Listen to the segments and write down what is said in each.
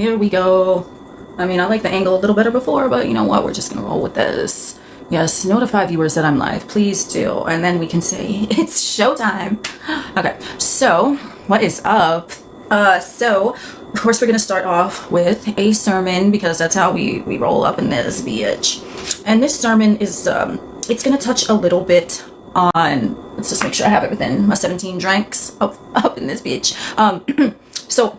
Here we go. I mean, I like the angle a little better before, but you know what? We're just gonna roll with this. Yes, notify viewers that I'm live. Please do. And then we can say it's showtime. Okay, so what is up? So of course we're gonna start off with a sermon because that's how we roll up in this bitch. And this sermon is it's gonna touch a little bit on, let's just make sure I have it within my 17 drinks up in this bitch. So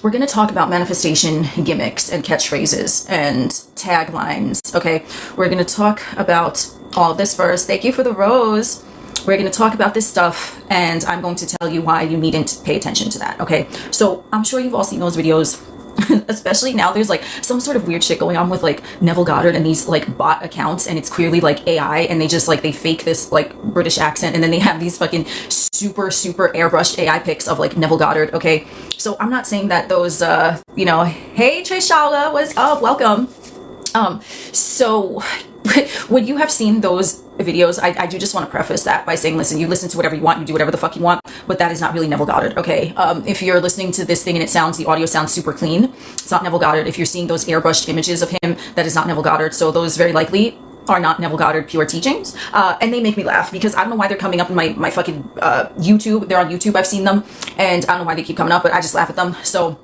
we're going to talk about manifestation gimmicks and catchphrases and taglines, okay? We're going to talk about all of this first. Thank you for the rose. We're going to talk about this stuff, and I'm going to tell you why you needn't pay attention to that, okay? So I'm sure you've all seen those videos, especially now there's like some sort of weird shit going on with like Neville Goddard and these like bot accounts, and it's clearly like AI, and they just like, they fake this like British accent, and then they have these fucking super airbrushed AI pics of like Neville Goddard, okay? So I'm not saying that those you know, hey Trishala, what's up, welcome. So when you have seen those videos, I do just want to preface that by saying, listen, you listen to whatever you want, you do whatever the fuck you want, but that is not really Neville Goddard, okay? If you're listening to this thing and the audio sounds super clean, it's not Neville Goddard. If you're seeing those airbrushed images of him, that is not Neville Goddard. So those very likely are not Neville Goddard pure teachings. And they make me laugh because I don't know why they're coming up in my fucking YouTube. They're on YouTube, I've seen them, and I don't know why they keep coming up, but I just laugh at them. So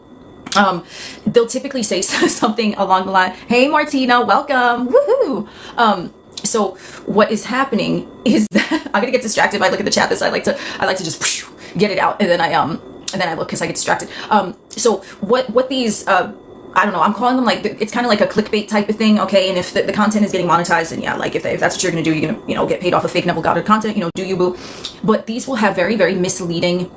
they'll typically say something along the line, hey Martina, welcome, woohoo. So what is happening is that I'm gonna get distracted if I look at the chat. I like to just get it out, and then I look because I get distracted. So what these I don't know, I'm calling them like, it's kind of like a clickbait type of thing, okay? And if the content is getting monetized, then yeah, like if that's what you're gonna do, you're gonna, you know, get paid off of fake Neville Goddard content, you know, do you boo? But these will have very misleading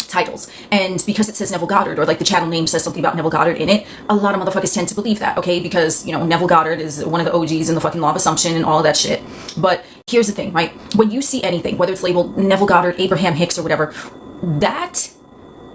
titles, and because it says Neville Goddard, or like the channel name says something about Neville Goddard in it, a lot of motherfuckers tend to believe that, okay? Because, you know, Neville Goddard is one of the OGs in the fucking law of assumption and all of that shit. But here's the thing, right? When you see anything, whether it's labeled Neville Goddard, Abraham Hicks, or whatever, that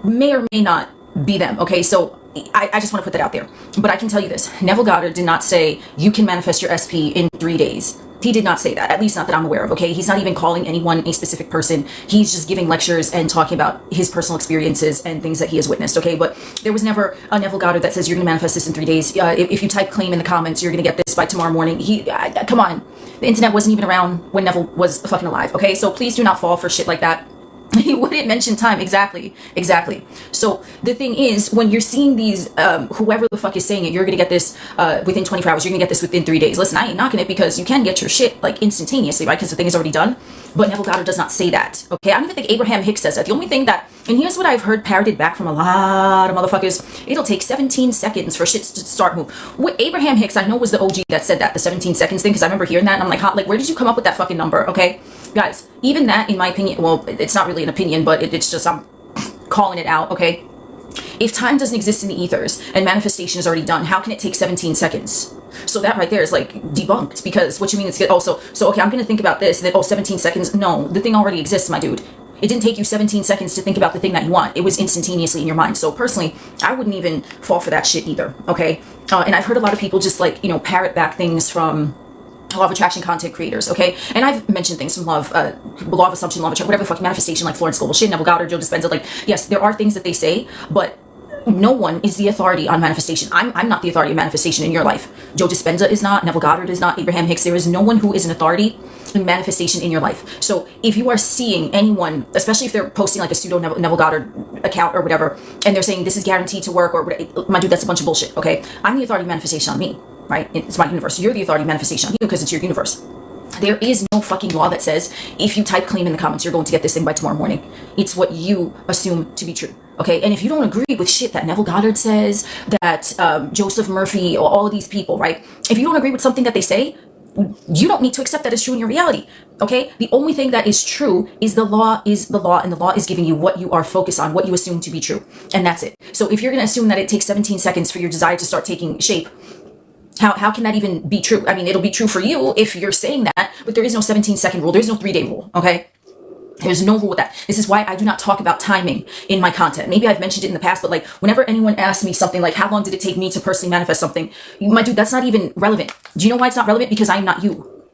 may or may not be them, okay? So I just want to put that out there. But I can tell you this, Neville Goddard did not say you can manifest your SP in 3 days. He did not say that, at least not that I'm aware of, okay? He's not even calling anyone a specific person. He's just giving lectures and talking about his personal experiences and things that he has witnessed, okay? But there was never a Neville Goddard that says you're gonna manifest this in 3 days. If you type claim in the comments, you're gonna get this by tomorrow morning. Come on. The internet wasn't even around when Neville was fucking alive, okay? So please do not fall for shit like that. He wouldn't mention time. Exactly. So the thing is, when you're seeing these, whoever the fuck is saying it, you're gonna get this within 24 hours, you're gonna get this within 3 days. Listen, I ain't knocking it, because you can get your shit like instantaneously, right? Because the thing is already done. But Neville Goddard does not say that, okay? I don't even think Abraham Hicks says that. The only thing that, and here's what I've heard parroted back from a lot of motherfuckers, it'll take 17 seconds for shit to start move. What Abraham Hicks, I know, was the OG that said that, the 17 seconds thing, because I remember hearing that, and I'm like, where did you come up with that fucking number, okay? Guys, even that, in my opinion, well, it's not really an opinion, but it's just, I'm calling it out, okay? If time doesn't exist in the ethers and manifestation is already done, how can it take 17 seconds? So that right there is like debunked, because what you mean is also, so okay, I'm going to think about this, and then, 17 seconds. No, the thing already exists, my dude. It didn't take you 17 seconds to think about the thing that you want. It was instantaneously in your mind. So personally, I wouldn't even fall for that shit either, okay? And I've heard a lot of people just like, you know, parrot back things from law of attraction content creators, okay? And I've mentioned things from law of assumption, law of attraction, whatever the fuck, manifestation, like Florence Scovel shit, Neville Goddard, Joe Dispenza, like, yes, there are things that they say, but no one is the authority on manifestation. I'm not the authority of manifestation in your life. Joe Dispenza is not, Neville Goddard is not, Abraham Hicks. There is no one who is an authority in manifestation in your life. So if you are seeing anyone, especially if they're posting like a pseudo Neville Goddard account or whatever, and they're saying this is guaranteed to work, or my dude, that's a bunch of bullshit, okay? I'm the authority of manifestation on me, right? It's my universe. You're the authority of manifestation on you, because it's your universe. There is no fucking law that says if you type claim in the comments, you're going to get this thing by tomorrow morning. It's what you assume to be true. Okay, and if you don't agree with shit that Neville Goddard says, that Joseph Murphy, or all of these people, right? If you don't agree with something that they say, you don't need to accept that as true in your reality, okay? The only thing that is true is the law is the law, and the law is giving you what you are focused on, what you assume to be true, and that's it. So if you're going to assume that it takes 17 seconds for your desire to start taking shape, how can that even be true? I mean, it'll be true for you if you're saying that, but there is no 17-second rule. There's no 3-day rule, okay? There's no rule with that. This is why I do not talk about timing in my content. Maybe I've mentioned it in the past, but like whenever anyone asks me something like, how long did it take me to personally manifest something? My dude, that's not even relevant. Do you know why it's not relevant? Because I'm not you.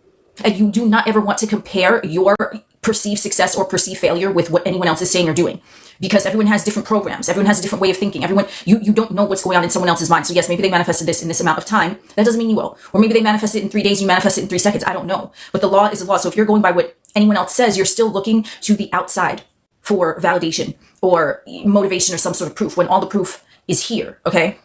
And you do not ever want to compare your perceive success or perceive failure with what anyone else is saying or doing. Because everyone has different programs. Everyone has a different way of thinking. You don't know what's going on in someone else's mind. So yes, maybe they manifested this in this amount of time. That doesn't mean you will. Or maybe they manifested it in 3 days, you manifest it in 3 seconds. I don't know. But the law is the law. So if you're going by what anyone else says, you're still looking to the outside for validation or motivation or some sort of proof when all the proof is here. Okay?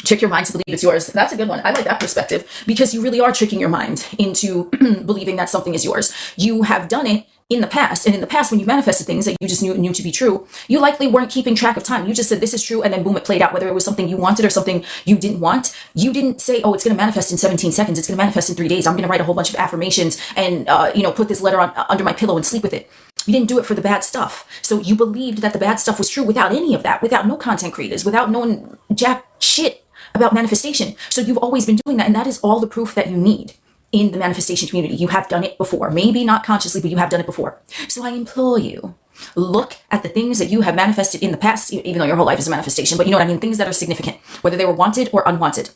Trick your mind to believe it's yours. That's a good one. I like that perspective because you really are tricking your mind into believing that something is yours. You have done it in the past. And in the past, when you manifested things that you just knew to be true, you likely weren't keeping track of time. You just said, this is true. And then boom, it played out. Whether it was something you wanted or something you didn't want, you didn't say, oh, it's going to manifest in 17 seconds. It's going to manifest in 3 days. I'm going to write a whole bunch of affirmations and, put this letter under my pillow and sleep with it. You didn't do it for the bad stuff. So you believed that the bad stuff was true without any of that, without no content creators, without knowing jack shit about manifestation. So you've always been doing that. And that is all the proof that you need in the manifestation community. You have done it before, maybe not consciously, but you have done it before. So I implore you, look at the things that you have manifested in the past, even though your whole life is a manifestation, but you know what I mean? Things that are significant, whether they were wanted or unwanted.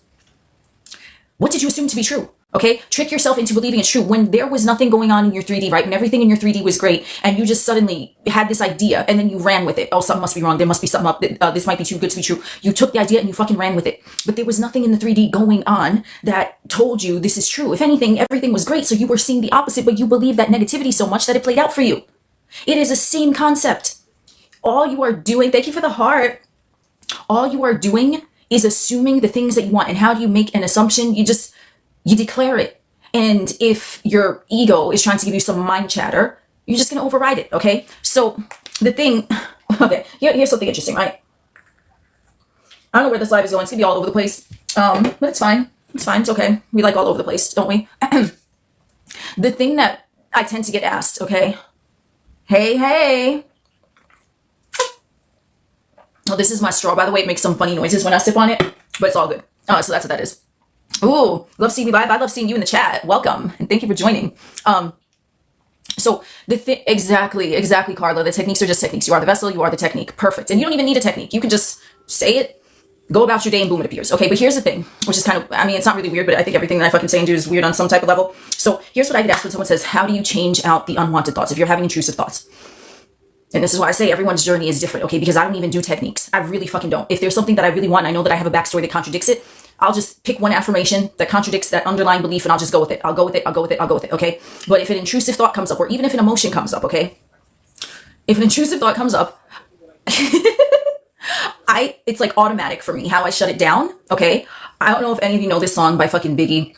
What did you assume to be true? Okay, trick yourself into believing it's true when there was nothing going on in your 3D, right? When everything in your 3D was great and you just suddenly had this idea and then you ran with it. Oh, something must be wrong. There must be something up. This might be too good to be true. You took the idea and you fucking ran with it. But there was nothing in the 3D going on that told you this is true. If anything, everything was great. So you were seeing the opposite, but you believed that negativity so much that it played out for you. It is the same concept. All you are doing, thank you for the heart. All you are doing is assuming the things that you want. And how do you make an assumption? You declare it. And if your ego is trying to give you some mind chatter, you're just going to override it, okay? So the thing, okay, here's something interesting, right? I don't know where this live is going. It's going to be all over the place, but it's fine. It's fine. It's okay. We like all over the place, don't we? The thing that I tend to get asked, okay? Hey. Oh, this is my straw, by the way. It makes some funny noises when I sip on it, but it's all good. So that's what that is. Ooh, love seeing me live. I love seeing you in the chat. Welcome and thank you for joining. So the thing, exactly, Carla. The techniques are just techniques. You are the vessel. You are the technique. Perfect. And you don't even need a technique. You can just say it, go about your day, and boom, it appears. Okay, but here's the thing, which is kind of, I mean, it's not really weird, but I think everything that I fucking say and do is weird on some type of level. So here's what I get asked when someone says, how do you change out the unwanted thoughts if you're having intrusive thoughts? And this is why I say everyone's journey is different, okay? Because I don't even do techniques. I really fucking don't. If there's something that I really want, and I know that I have a backstory that contradicts it, I'll just pick one affirmation that contradicts that underlying belief and I'll just go with it. I'll go with it, okay? But if an intrusive thought comes up, or even if an emotion comes up, okay? If an intrusive thought comes up, it's like automatic for me how I shut it down, okay? I don't know if any of you know this song by fucking Biggie.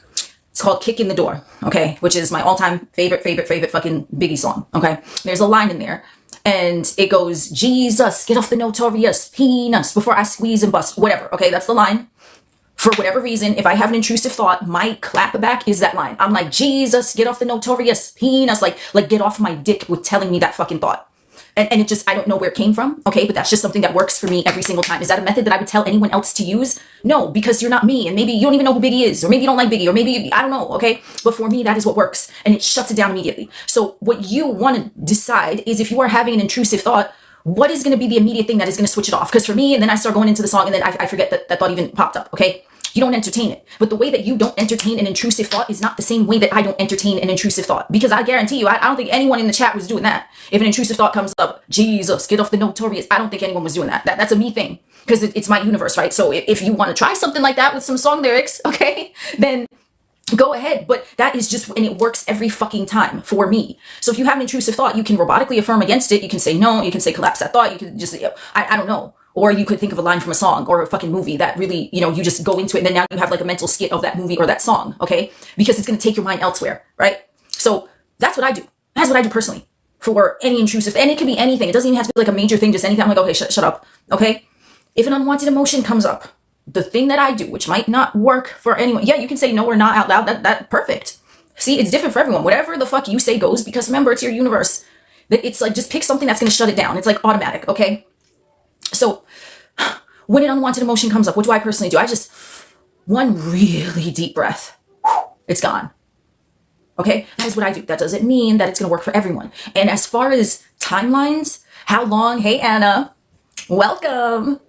It's called Kick in the Door, okay? Which is my all-time favorite fucking Biggie song, okay? There's a line in there. And it goes, Jesus, get off the notorious peanuts before I squeeze and bust. Whatever, okay? That's the line. For whatever reason, if I have an intrusive thought, my clap back is that line. I'm like, Jesus, get off the notorious peanuts. Like get off my dick with telling me that fucking thought. And it just, I don't know where it came from, okay? But that's just something that works for me every single time. Is that a method that I would tell anyone else to use? No, because you're not me. And maybe you don't even know who Biggie is. Or maybe you don't like Biggie. Or maybe, I don't know, okay? But for me, that is what works. And it shuts it down immediately. So what you want to decide is if you are having an intrusive thought, what is going to be the immediate thing that is going to switch it off? Because for me, and then I start going into the song and then I forget that thought even popped up, okay? You don't entertain it. But the way that you don't entertain an intrusive thought is not the same way that I don't entertain an intrusive thought. Because I guarantee you, I don't think anyone in the chat was doing that. If an intrusive thought comes up, Jesus, get off the notorious, I don't think anyone was doing that. That's a me thing. Because it's my universe, right? So if you want to try something like that with some song lyrics, okay, then go ahead. But that is just, and it works every fucking time for me. So if you have an intrusive thought, you can robotically affirm against it. You can say no. You can say collapse that thought. You can just, I don't know. Or you could think of a line from a song or a fucking movie that really, you just go into it and then now you have like a mental skit of that movie or that song, okay? Because it's going to take your mind elsewhere, right? So that's what I do. That's what I do personally for any intrusive, and it can be anything. It doesn't even have to be like a major thing, just anything. I'm like, okay, shut up, okay? If an unwanted emotion comes up, the thing that I do, which might not work for anyone, yeah, you can say no or not out loud, that perfect. See, it's different for everyone. Whatever the fuck you say goes, because remember, it's your universe. It's like, just pick something that's going to shut it down. It's like automatic, okay? So when an unwanted emotion comes up, what do I personally do? I just, one really deep breath. It's gone. Okay? That is what I do. That doesn't mean that it's going to work for everyone. And as far as timelines, how long? Hey, Anna, welcome.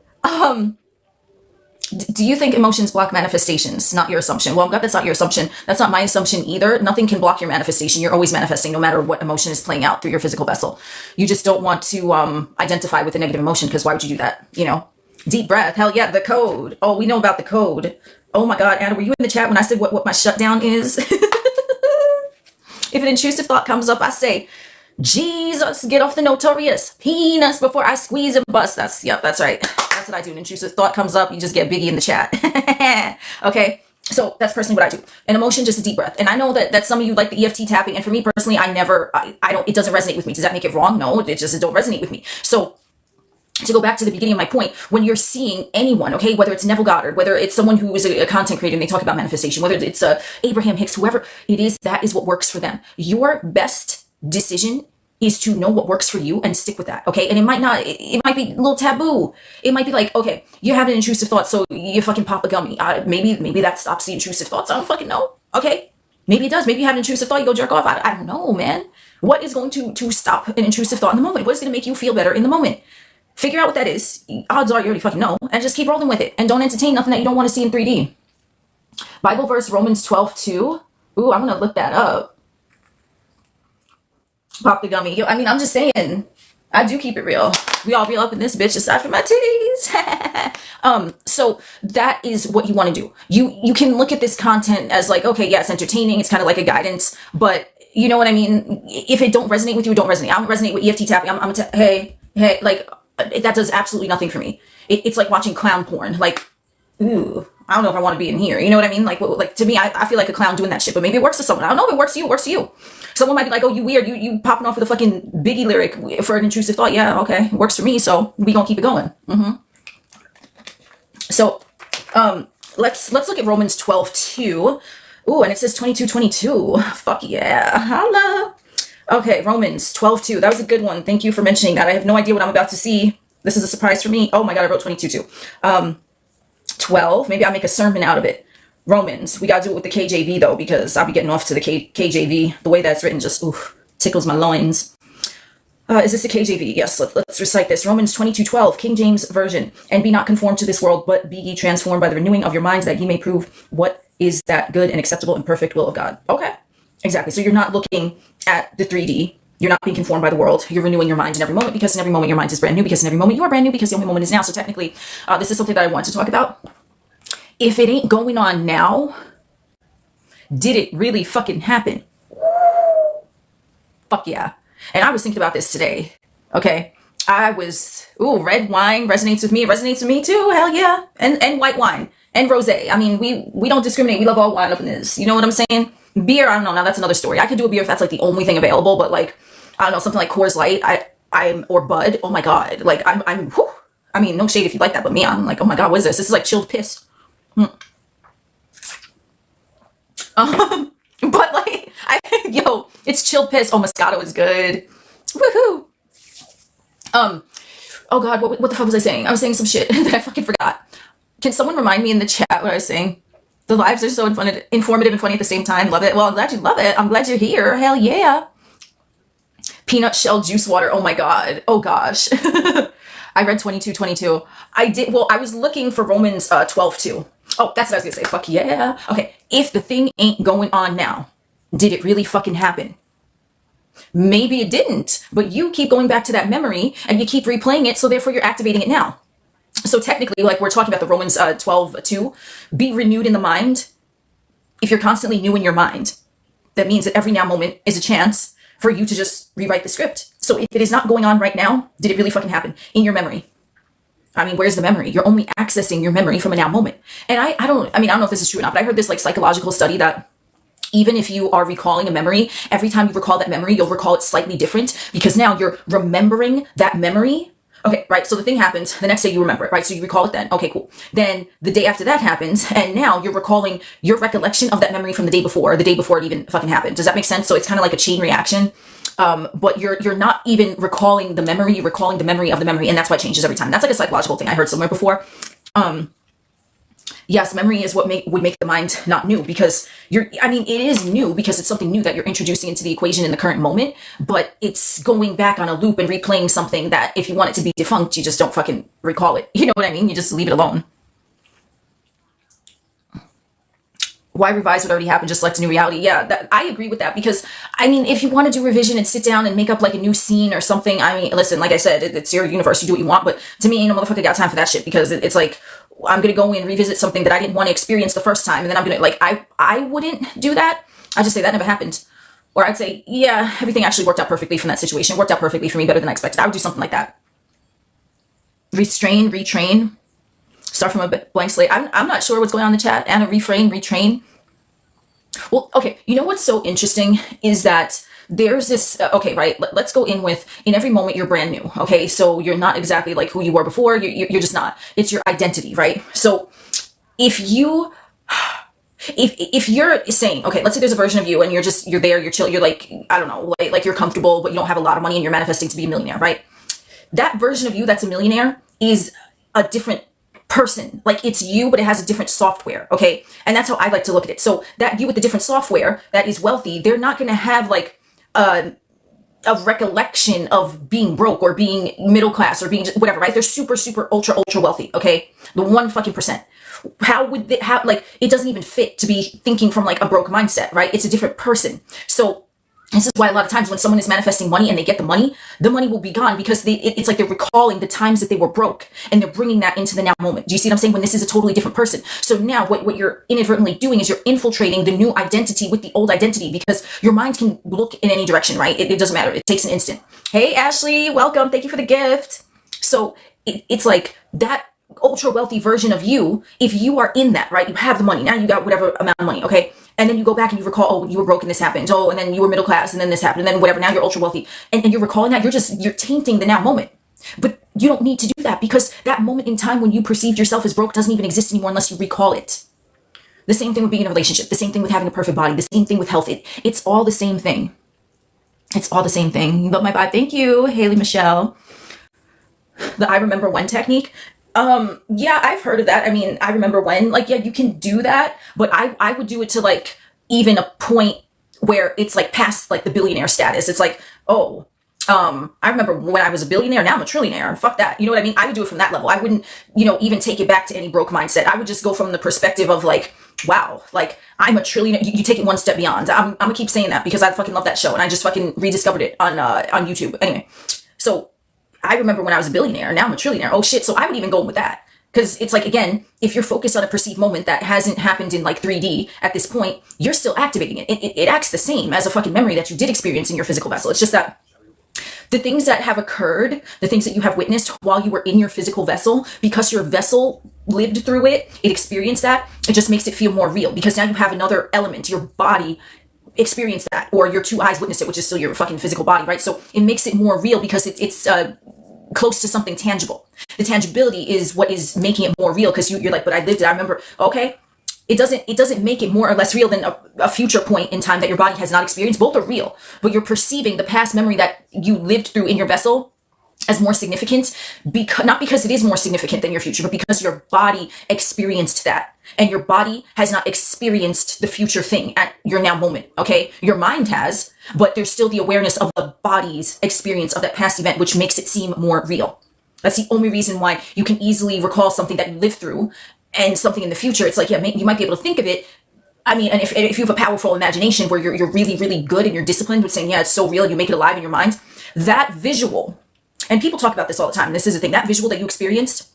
Do you think emotions block manifestations? Not your assumption. Well, I'm glad that's not your assumption. That's not my assumption either. Nothing can block your manifestation. You're always manifesting no matter what emotion is playing out through your physical vessel. You just don't want to identify with a negative emotion, because why would you do that? You know, deep breath. Hell yeah, the code. Oh, we know about the code. Oh my God, Anna, were you in the chat when I said what my shutdown is? If an intrusive thought comes up, I say, Jesus, get off the notorious penis before I squeeze and bust. That's right. That's what I do. An intrusive thought comes up, you just get Biggie in the chat. Okay. So that's personally what I do. An emotion, just a deep breath. And I know that some of you like the EFT tapping. And for me personally, I don't, it doesn't resonate with me. Does that make it wrong? No, it don't resonate with me. So to go back to the beginning of my point, when you're seeing anyone, okay, whether it's Neville Goddard, whether it's someone who is a content creator and they talk about manifestation, whether it's Abraham Hicks, whoever it is, that is what works for them. Your best decision is to know what works for you and stick with that, okay? And it might be a little taboo. It might be like, okay, you have an intrusive thought, so you fucking pop a gummy. Maybe that stops the intrusive thoughts. I don't fucking know, okay? Maybe it does. Maybe you have an intrusive thought, you go jerk off. I don't know, man. What is going to stop an intrusive thought in the moment? What is going to make you feel better in the moment? Figure out what that is. Odds are you already fucking know. And just keep rolling with it. And don't entertain nothing that you don't want to see in 3D. Bible verse Romans 12:2. Ooh, I'm going to look that up. Pop the gummy. I mean, I'm just saying. I do keep it real. We all real up in this bitch aside from my titties. So that is what you want to do. You can look at this content as like, okay, yeah, it's entertaining. It's kind of like a guidance. But you know what I mean? If it don't resonate with you, it don't resonate. I don't resonate with EFT tapping. Hey, like, that does absolutely nothing for me. It's like watching clown porn. Like, ooh, I don't know if I want to be in here. You know what I mean? Like to me, I feel like a clown doing that shit, but maybe it works for someone. I don't know if it works for you. It works for you. Someone might be like, oh, you weird. You popping off with a fucking Biggie lyric for an intrusive thought. Yeah, okay. It works for me. So we gonna keep it going. So, let's look at Romans 12:2. Ooh, and it says 22:22. Fuck yeah. Holla. Okay, Romans 12:2. That was a good one. Thank you for mentioning that. I have no idea what I'm about to see. This is a surprise for me. Oh my God, I wrote 22 too. 12. Maybe I'll make a sermon out of it. Romans. We got to do it with the KJV though, because I'll be getting off to the KJV. The way that's written just tickles my loins. Is this the KJV? Yes, let's recite this. Romans 22:12, King James Version. And be not conformed to this world, but be ye transformed by the renewing of your minds, that ye may prove what is that good and acceptable and perfect will of God. Okay. Exactly. So you're not looking at the 3D. You're not being conformed by the world. You're renewing your mind in every moment, because in every moment your mind is brand new, because in every moment you are brand new, because the only moment is now. So technically, this is something that I want to talk about. If it ain't going on now, did it really fucking happen? Fuck yeah. And I was thinking about this today. Okay. Red wine resonates with me. It resonates with me too. Hell yeah. And white wine and rosé. I mean, we don't discriminate. We love all wine up in this. You know what I'm saying? Beer, I don't know. Now that's another story. I could do a beer if that's like the only thing available, but like, I don't know, something like Coors Light, or Bud. Oh my God. Like whew. I mean, no shade if you like that, but me, I'm like, oh my God, what is this? This is like chilled piss. But like, it's chilled piss. Oh, Moscato is good. Woohoo. Oh God, what the fuck was I saying? I was saying some shit that I fucking forgot. Can someone remind me in the chat what I was saying? The lives are so informative and funny at the same time. Love it. Well, I'm glad you love it. I'm glad you're here. Hell yeah. Peanut shell juice water. Oh my God. Oh gosh. I read 22:22. I did. Well, I was looking for Romans 12:2. Oh, that's what I was gonna say. Fuck yeah. Okay. If the thing ain't going on now, did it really fucking happen? Maybe it didn't, but you keep going back to that memory and you keep replaying it. So therefore you're activating it now. So technically, like we're talking about the Romans 12:2, be renewed in the mind. If you're constantly new in your mind, that means that every now moment is a chance for you to just rewrite the script. So if it is not going on right now, did it really fucking happen in your memory? I mean, where's the memory? You're only accessing your memory from a now moment. And I don't know if this is true or not, but I heard this like psychological study that even if you are recalling a memory, every time you recall that memory, you'll recall it slightly different, because now you're remembering that memory. Okay, right. So the thing happens, the next day you remember it, right? So you recall it then. Okay, cool. Then the day after that happens, and now you're recalling your recollection of that memory from the day before it even fucking happened. Does that make sense? So it's kind of like a chain reaction. But you're not even recalling the memory, you're recalling the memory of the memory, and that's why it changes every time. That's like a psychological thing I heard somewhere before. Yes, memory is what would make the mind not new, because it is new because it's something new that you're introducing into the equation in the current moment, but it's going back on a loop and replaying something that if you want it to be defunct, you just don't fucking recall it. You know what I mean? You just leave it alone. Why revise what already happened? Just select a new reality. Yeah, I agree with that, because I mean, if you want to do revision and sit down and make up like a new scene or something, I mean, listen, like I said, it's your universe, you do what you want, but to me, ain't no motherfucker got time for that shit, because it's like, I'm gonna go and revisit something that I didn't want to experience the first time, and then I'm gonna, like, I wouldn't do that. I just say that never happened. Or I'd say, yeah, everything actually worked out perfectly from that situation. It worked out perfectly for me, better than I expected. I would do something like that. Restrain, retrain, start from a blank slate. I'm not sure what's going on in the chat. Anna, refrain, retrain. Well, okay, you know what's so interesting is that there's this, okay, right, let's go in with, in every moment you're brand new, okay? So you're not exactly like who you were before, you're just not. It's your identity, right? So if you, if you're saying, okay, let's say there's a version of you and you're there, you're chill, you're like, I don't know, like you're comfortable, but you don't have a lot of money and you're manifesting to be a millionaire, right? That version of you that's a millionaire is a different person. Like, it's you, but it has a different software, okay? And that's how I like to look at it. So that you with the different software that is wealthy, they're not going to have like a recollection of being broke or being middle class or being whatever, right? They're super, super, ultra, ultra wealthy, okay? The 1% How would they, how, like, it doesn't even fit to be thinking from like a broke mindset, right? It's a different person. So this is why a lot of times when someone is manifesting money and they get the money will be gone, because it's like they're recalling the times that they were broke and they're bringing that into the now moment. Do you see what I'm saying? When this is a totally different person. So now what you're inadvertently doing is you're infiltrating the new identity with the old identity, because your mind can look in any direction, right? It doesn't matter. It takes an instant. Hey, Ashley, welcome. Thank you for the gift. So it's like that ultra wealthy version of you, if you are in that, right? You have the money. Now you got whatever amount of money, okay? And then you go back and you recall, oh, you were broke and this happened. Oh, and then you were middle class and then this happened. And then whatever, now you're ultra wealthy. And you're recalling that, you're tainting the now moment. But you don't need to do that, because that moment in time when you perceived yourself as broke doesn't even exist anymore unless you recall it. The same thing with being in a relationship. The same thing with having a perfect body. The same thing with health. It's all the same thing. It's all the same thing. You love my vibe. Thank you, Haley Michelle. The I remember when technique. Yeah, I've heard of that. I mean, I remember when, like, yeah, you can do that, but I would do it to like even a point where it's like past like the billionaire status. It's like, oh, I remember when I was a billionaire, now I'm a trillionaire. Fuck that. You know what I mean? I would do it from that level. I wouldn't, even take it back to any broke mindset. I would just go from the perspective of like, wow, like I'm a trillionaire. You take it one step beyond. I'm gonna keep saying that because I fucking love that show and I just fucking rediscovered it on YouTube. Anyway, so I remember when I was a billionaire, now I'm a trillionaire. Oh shit. So I would even go with that. Because it's like, again, if you're focused on a perceived moment that hasn't happened in like 3D at this point, you're still activating it. It acts the same as a fucking memory that you did experience in your physical vessel. It's just that the things that have occurred, the things that you have witnessed while you were in your physical vessel, because your vessel lived through it, it experienced that, it just makes it feel more real. Because now you have another element, your body experienced that, or your two eyes witnessed it, which is still your fucking physical body, right? So it makes it more real because it's close to something tangible. The tangibility is what is making it more real, because you're like, but I lived it. I remember. Okay, it doesn't make it more or less real than a future point in time that your body has not experienced. Both are real, but you're perceiving the past memory that you lived through in your vessel as more significant, because not because it is more significant than your future, but because your body experienced that, and your body has not experienced the future thing at your now moment. Okay, your mind has, but there's still the awareness of the body's experience of that past event, which makes it seem more real. That's the only reason why you can easily recall something that you lived through, and something in the future. It's like, yeah, you might be able to think of it. I mean, and if you have a powerful imagination where you're really, really good and you're disciplined with saying, yeah, it's so real, you make it alive in your mind, that visual. And people talk about this all the time. This is the thing, that visual that you experienced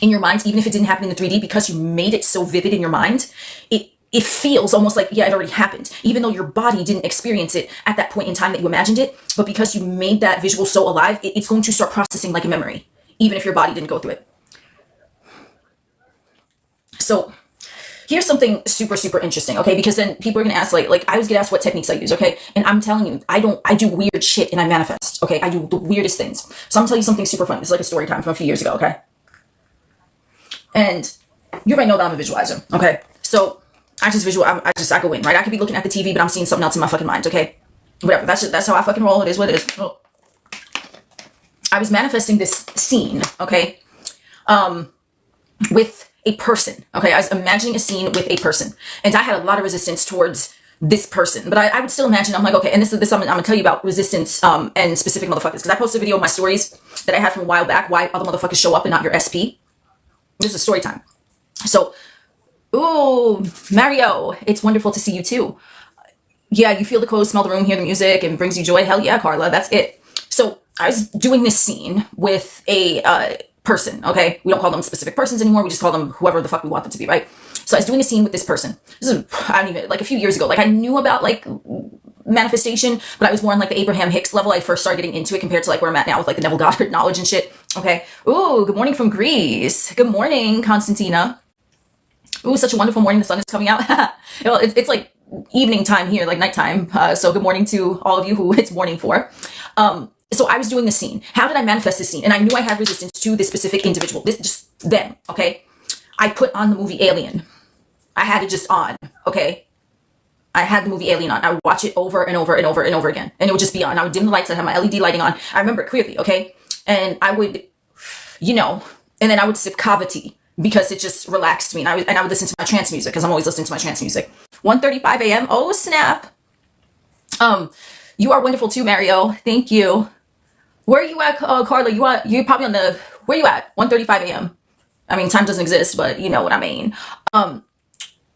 in your mind, even if it didn't happen in the 3D, because you made it so vivid in your mind, it feels almost like, yeah, it already happened, even though your body didn't experience it at that point in time that you imagined it. But because you made that visual so alive, it's going to start processing like a memory, even if your body didn't go through it. So here's something super, super interesting, okay? Because then people are going to ask, like I was going to ask what techniques I use, okay? And I'm telling you, I do weird shit and I manifest, okay? I do the weirdest things. So I'm going to tell you something super fun. It's like a story time from a few years ago, okay? And you already know that I'm a visualizer, okay? So I go in, right? I could be looking at the TV, but I'm seeing something else in my fucking mind, okay? Whatever, that's how I fucking roll. It is what it is. Oh. I was manifesting this scene, okay? With a person, okay? I was imagining a scene with a person, and I had a lot of resistance towards this person, but I would still imagine. I'm like, okay, and this I'm gonna tell you about resistance and specific motherfuckers, because I posted a video of my stories that I had from a while back, why other motherfuckers show up and not your SP. This is story time. So Ooh, Mario, it's wonderful to see you too. Yeah, you feel the clothes, smell the room, hear the music, and brings you joy. Hell yeah, Carla, that's it. So I was doing this scene with a person, okay? We don't call them specific persons anymore. We just call them whoever the fuck we want them to be, right? So I was doing a scene with this person. This is, I don't even, like a few years ago. Like I knew about like manifestation, but I was more on like the Abraham Hicks level. I first started getting into it compared to like where I'm at now with like the Neville Goddard knowledge and shit. Okay. Ooh, good morning from Greece. Good morning, Constantina. Ooh, such a wonderful morning. The sun is coming out. Well, it's like evening time here, like nighttime. So good morning to all of you who it's morning for. So I was doing the scene. How did I manifest this scene? And I knew I had resistance to this specific individual. This just them, okay? I put on the movie Alien. I had it just on, okay? I had the movie Alien on. I would watch it over and over and over and over again. And it would just be on. I would dim the lights. I had my LED lighting on. I remember it clearly, okay? And I would, and then I would sip kava tea because it just relaxed me. And I would listen to my trance music because I'm always listening to my trance music. 1:35 a.m. Oh, snap. You are wonderful too, Mario. Thank you. Where are you at, Carla? You're probably on the, where you at? 1:35 a.m. I mean, time doesn't exist, but you know what I mean.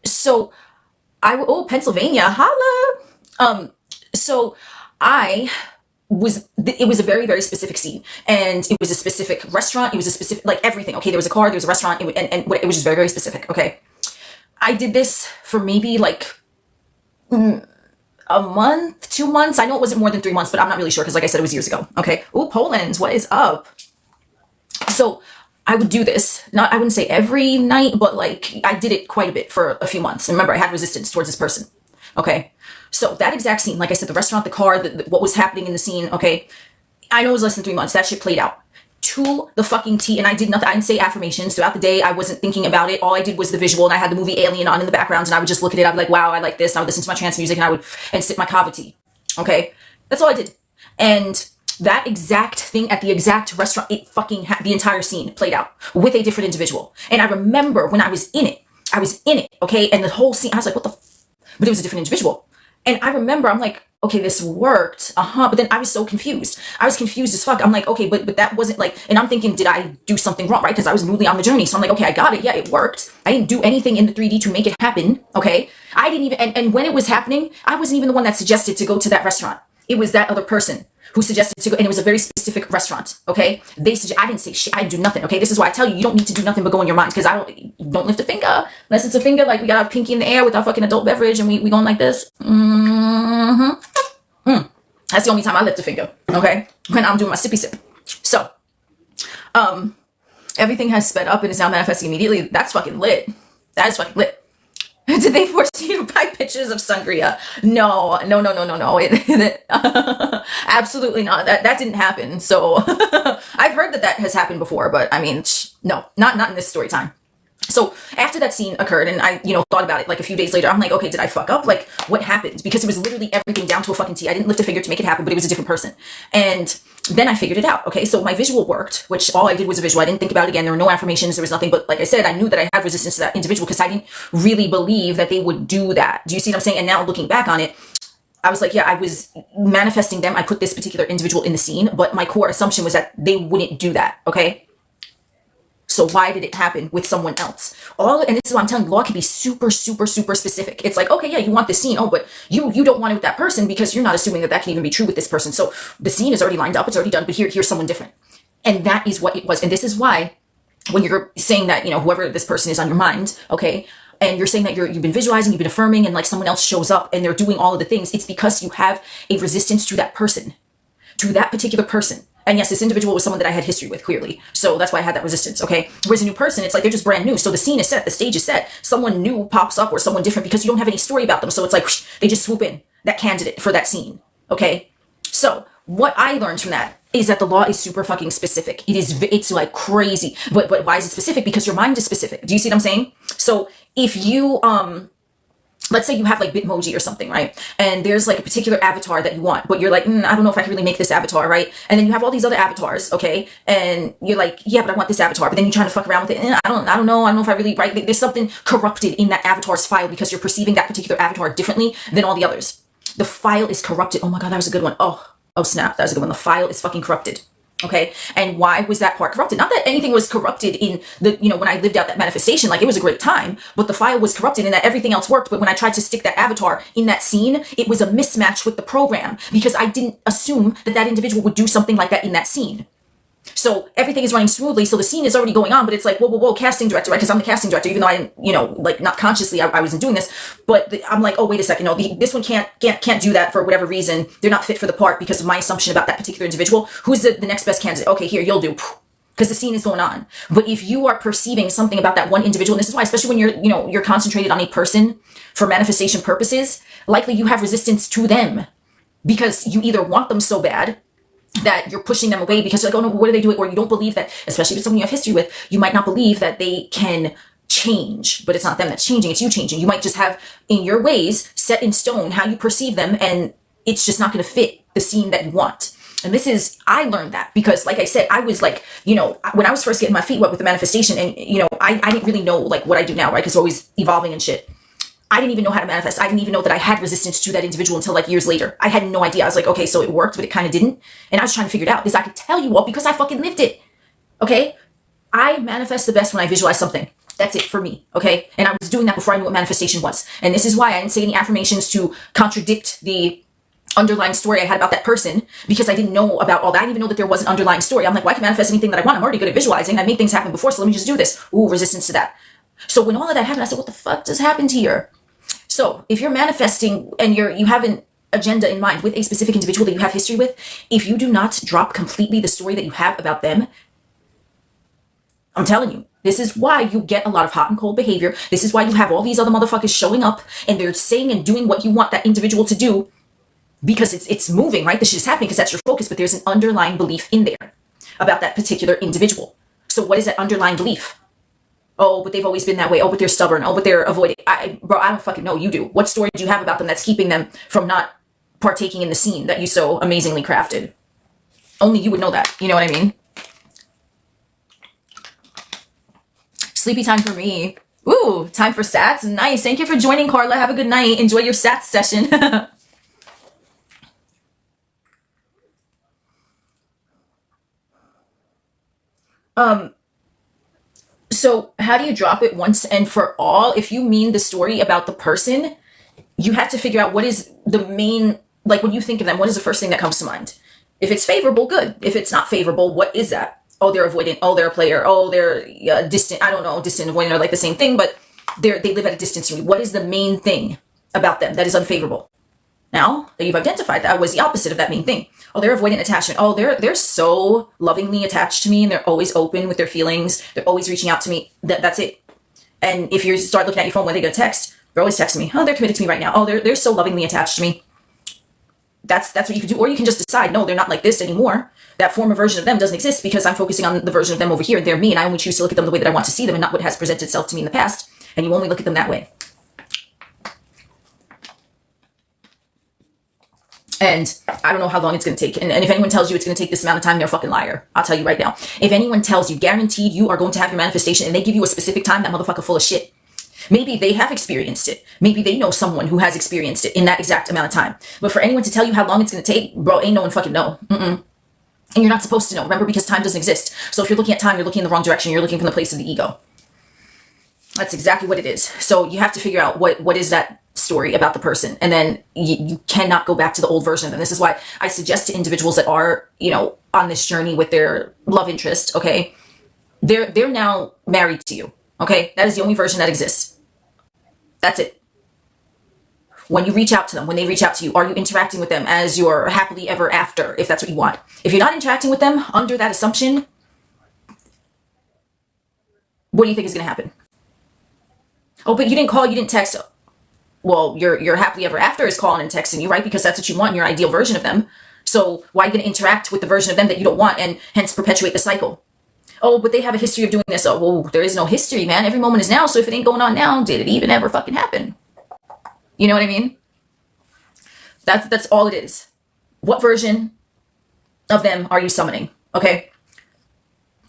So Pennsylvania, holla. So it was a very, very specific scene, and it was a specific restaurant. It was a specific, like everything. Okay. There was a car, there was a restaurant, and it was just very, very specific. Okay. I did this for maybe like a month, 2 months. I know it wasn't more than 3 months, but I'm not really sure because like I said, it was years ago. Okay. Ooh, Poland, what is up? So I would do this, I wouldn't say every night, but like I did it quite a bit for a few months. And remember, I had resistance towards this person. Okay. So that exact scene, like I said, the restaurant, the car, what was happening in the scene. Okay. I know it was less than 3 months. That shit played out to the fucking T. And I did nothing. I didn't say affirmations throughout the day. I wasn't thinking about it. All I did was the visual, and I had the movie Alien on in the background, and I would just look at it. I'd be like, wow, I like this. And I would listen to my trance music, and sip my kava tea. Okay. That's all I did. And that exact thing at the exact restaurant, it fucking the entire scene played out with a different individual. And I remember when I was in it, okay? And the whole scene, I was like, what the but it was a different individual. And I remember, I'm like, okay, this worked. But then I was so confused. I was confused as fuck. I'm like, okay, but that wasn't like, and I'm thinking, did I do something wrong, right? Because I was newly on the journey. So I'm like, okay, I got it. Yeah, it worked. I didn't do anything in the 3D to make it happen, okay? I didn't even, and when it was happening, I wasn't even the one that suggested to go to that restaurant. It was that other person who suggested to go, and it was a very specific restaurant, okay? I didn't say shit, I didn't do nothing, okay? This is why I tell you, you don't need to do nothing but go in your mind, because don't lift a finger, unless it's a finger, like we got our pinky in the air with our fucking adult beverage, and we going like this. That's the only time I lift a finger, okay? When I'm doing my sippy sip. So, everything has sped up and is now manifesting immediately. That's fucking lit. That is fucking lit. Did they force you to buy pictures of sangria? No. Absolutely not. That didn't happen. So I've heard that has happened before, but I mean, no, not in this story time. So after that scene occurred and I, thought about it like a few days later, I'm like, okay, did I fuck up? Like what happened? Because it was literally everything down to a fucking T. I didn't lift a finger to make it happen, but it was a different person. And then I figured it out. Okay. So my visual worked, which all I did was a visual. I didn't think about it again. There were no affirmations. There was nothing, but like I said, I knew that I had resistance to that individual because I didn't really believe that they would do that. Do you see what I'm saying? And now looking back on it, I was like, yeah, I was manifesting them. I put this particular individual in the scene, but my core assumption was that they wouldn't do that. Okay. So why did it happen with someone else? And this is what I'm telling you, law can be super, super, super specific. It's like, okay, yeah, you want this scene. Oh, but you don't want it with that person because you're not assuming that can even be true with this person. So the scene is already lined up. It's already done, but here's someone different. And that is what it was. And this is why when you're saying that, whoever this person is on your mind, okay, and you're saying that you've been visualizing, you've been affirming, and like someone else shows up and they're doing all of the things, it's because you have a resistance to that person, to that particular person. And yes, this individual was someone that I had history with, clearly. So that's why I had that resistance, okay? Whereas a new person, it's like they're just brand new. So the scene is set, the stage is set. Someone new pops up or someone different because you don't have any story about them. So it's like, whoosh, they just swoop in, that candidate for that scene, okay? So what I learned from that is that the law is super fucking specific. It's like crazy. But why is it specific? Because your mind is specific. Do you see what I'm saying? So if you, let's say you have like Bitmoji or something, right? And there's like a particular avatar that you want, but you're like, I don't know if I can really make this avatar, right? And then you have all these other avatars, okay? And you're like, yeah, but I want this avatar. But then you're trying to fuck around with it. I don't know if I really, right? There's something corrupted in that avatar's file because you're perceiving that particular avatar differently than all the others. The file is corrupted. Oh my God, that was a good one. Oh snap, that was a good one. The file is fucking corrupted. Okay. And why was that part corrupted? Not that anything was corrupted in the, when I lived out that manifestation, like it was a great time, but the file was corrupted in that everything else worked. But when I tried to stick that avatar in that scene, it was a mismatch with the program because I didn't assume that that individual would do something like that in that scene. So everything is running smoothly. So the scene is already going on, but it's like, whoa, casting director, right? Because I'm the casting director, even though I didn't, like not consciously, I wasn't doing this, but I'm like, oh, wait a second. No, this one can't do that for whatever reason. They're not fit for the part because of my assumption about that particular individual. Who's the next best candidate? Okay, here, you'll do. Because the scene is going on. But if you are perceiving something about that one individual, and this is why, especially when you're concentrated on a person for manifestation purposes, likely you have resistance to them because you either want them so bad that you're pushing them away because you're like, oh no, what are they doing? Or you don't believe that, especially if it's someone you have history with, you might not believe that they can change, but it's not them that's changing, it's you changing. You might just have in your ways set in stone how you perceive them, and it's just not going to fit the scene that you want. And I learned that because, like I said, I was like, when I was first getting my feet wet with the manifestation, and, I didn't really know like what I do now, right? Because we're always evolving and shit. I didn't even know how to manifest. I didn't even know that I had resistance to that individual until like years later. I had no idea. I was like, okay, so it worked, but it kind of didn't. And I was trying to figure it out because I could tell you all because I fucking lived it. Okay? I manifest the best when I visualize something. That's it for me. Okay? And I was doing that before I knew what manifestation was. And this is why I didn't say any affirmations to contradict the underlying story I had about that person because I didn't know about all that. I didn't even know that there was an underlying story. I'm like, well, I can manifest anything that I want. I'm already good at visualizing. I made things happen before, so let me just do this. Ooh, resistance to that. So when all of that happened, I said, what the fuck just happened here? So if you're manifesting and you have an agenda in mind with a specific individual that you have history with, if you do not drop completely the story that you have about them, I'm telling you, this is why you get a lot of hot and cold behavior. This is why you have all these other motherfuckers showing up and they're saying and doing what you want that individual to do because it's moving, right? This shit is happening because that's your focus, but there's an underlying belief in there about that particular individual. So what is that underlying belief? Oh, but they've always been that way. Oh, but they're stubborn. Oh, but they're avoiding. Bro, I don't fucking know. You do. What story do you have about them that's keeping them from not partaking in the scene that you so amazingly crafted? Only you would know that. You know what I mean? Sleepy time for me. Ooh, time for sats. Nice. Thank you for joining, Carla. Have a good night. Enjoy your sats session. So how do you drop it once and for all? If you mean the story about the person, you have to figure out what is the main, like when you think of them, what is the first thing that comes to mind? If it's favorable, good. If it's not favorable, what is that? Oh, they're avoidant. Oh, they're a player. Oh, they're distant. I don't know. Distant and avoidant are like the same thing, but they live at a distance from you. What is the main thing about them that is unfavorable? Now that you've identified that was the opposite of that main thing. Oh, they're avoidant attachment. Oh, they're so lovingly attached to me and they're always open with their feelings. They're always reaching out to me. That's it. And if you start looking at your phone when they get a text, they're always texting me. Oh, they're committed to me right now. Oh, they're so lovingly attached to me. That's what you can do. Or you can just decide, no, they're not like this anymore. That former version of them doesn't exist because I'm focusing on the version of them over here. They're me and I only choose to look at them the way that I want to see them and not what has presented itself to me in the past. And you only look at them that way. And I don't know how long it's going to take. And if anyone tells you it's going to take this amount of time, they're a fucking liar. I'll tell you right now. If anyone tells you, guaranteed you are going to have your manifestation and they give you a specific time, that motherfucker full of shit. Maybe they have experienced it. Maybe they know someone who has experienced it in that exact amount of time. But for anyone to tell you how long it's going to take, bro, ain't no one fucking know. And you're not supposed to know. Remember, because time doesn't exist. So if you're looking at time, you're looking in the wrong direction. You're looking from the place of the ego. That's exactly what it is. So you have to figure out what is that story about the person, and then you cannot go back to the old version of them. This is why I suggest to individuals that are on this journey with their love interest, okay, they're now married to you, okay, that is the only version that exists. That's it. When you reach out to them, when they reach out to you, are you interacting with them as your happily ever after, if that's what you want? If you're not interacting with them under that assumption, what do you think is going to happen? Oh, but you didn't call, you didn't text. Well, your happily ever after is calling and texting you, right? Because that's what you want in your ideal version of them. So why are you going to interact with the version of them that you don't want and hence perpetuate the cycle? Oh, but they have a history of doing this. Oh, well, there is no history, man. Every moment is now. So if it ain't going on now, did it even ever fucking happen? You know what I mean? That's all it is. What version of them are you summoning? Okay.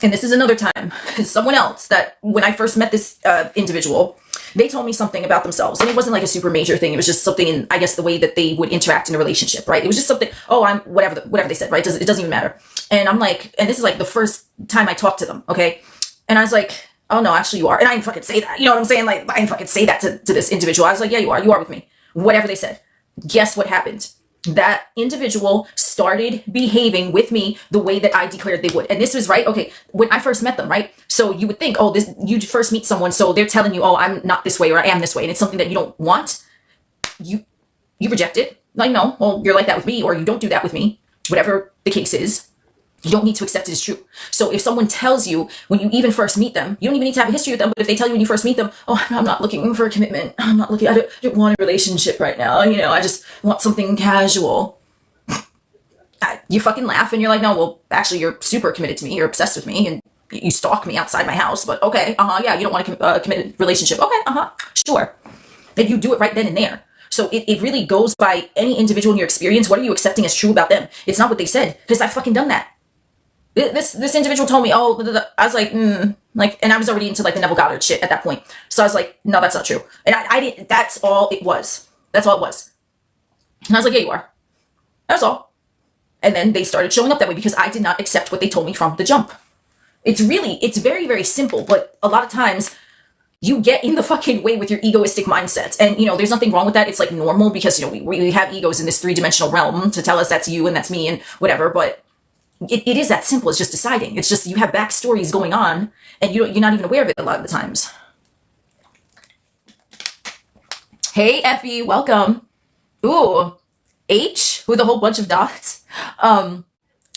And this is another time. Someone else that when I first met this individual, they told me something about themselves. And it wasn't like a super major thing. It was just something in, I guess, the way that they would interact in a relationship, right? It was just something, oh, I'm whatever they said, right? It doesn't even matter. And I'm like, and this is like the first time I talked to them, okay? And I was like, oh no, actually you are. And I didn't fucking say that. You know what I'm saying? Like, I didn't fucking say that to this individual. I was like, yeah, you are with me. Whatever they said. Guess what happened? That individual started behaving with me the way that I declared they would. And this was right. Okay. When I first met them, right? So you would think, oh, you first meet someone. So they're telling you, oh, I'm not this way or I am this way. And it's something that you don't want. You reject it. Like, no, well, you're like that with me, or you don't do that with me. Whatever the case is. You don't need to accept it as true. So if someone tells you when you even first meet them, you don't even need to have a history with them, but if they tell you when you first meet them, oh, I'm not looking for a commitment. I don't want a relationship right now. You know, I just want something casual. You fucking laugh and you're like, no, well, actually you're super committed to me. You're obsessed with me and you stalk me outside my house, but okay. Yeah, you don't want a committed relationship. Okay. Sure. And you do it right then and there. So it really goes by any individual in your experience. What are you accepting as true about them? It's not what they said, because I've fucking done that. This individual told me, oh, I was like, like, and I was already into like the Neville Goddard shit at that point. So I was like, no, that's not true. And I didn't, that's all it was. That's all it was. And I was like, yeah, you are. That's all. And then they started showing up that way because I did not accept what they told me from the jump. It's very, very simple. But a lot of times you get in the fucking way with your egoistic mindsets. And, you know, there's nothing wrong with that. It's like normal because, you know, we have egos in this three-dimensional realm to tell us that's you and that's me and whatever. But it is that simple. It's just deciding. It's just you have backstories going on and you're not even aware of it a lot of the times. Hey, Effie, welcome. Ooh, H with a whole bunch of dots.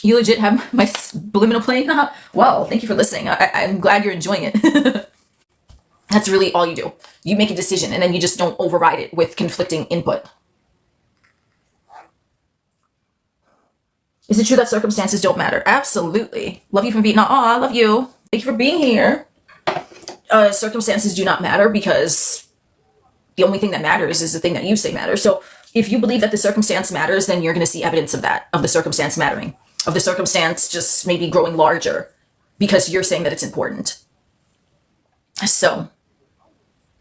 You legit have my subliminal playing? Well, thank you for listening. I'm glad you're enjoying it. That's really all you do. You make a decision and then you just don't override it with conflicting input. Is it true that circumstances don't matter? Absolutely. Love you from Vietnam. Oh, I love you. Thank you for being here. Circumstances do not matter because the only thing that matters is the thing that you say matters. So if you believe that the circumstance matters, then you're going to see evidence of that, of the circumstance mattering, of the circumstance just maybe growing larger because you're saying that it's important. So,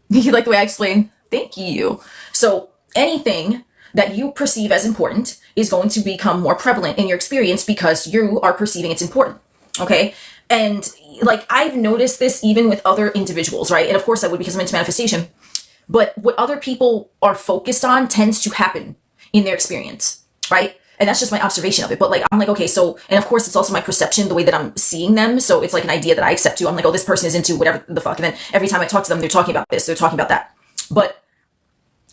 you like the way I explain? Thank you. So anything that you perceive as important is going to become more prevalent in your experience because you are perceiving it's important. Okay. And like, I've noticed this even with other individuals, right? And of course I would because I'm into manifestation, but what other people are focused on tends to happen in their experience, right? And that's just my observation of it. But like, I'm like, okay, so, and of course it's also my perception, the way that I'm seeing them. So it's like an idea that I accept too. I'm like, oh, this person is into whatever the fuck. And then every time I talk to them, they're talking about this, they're talking about that. But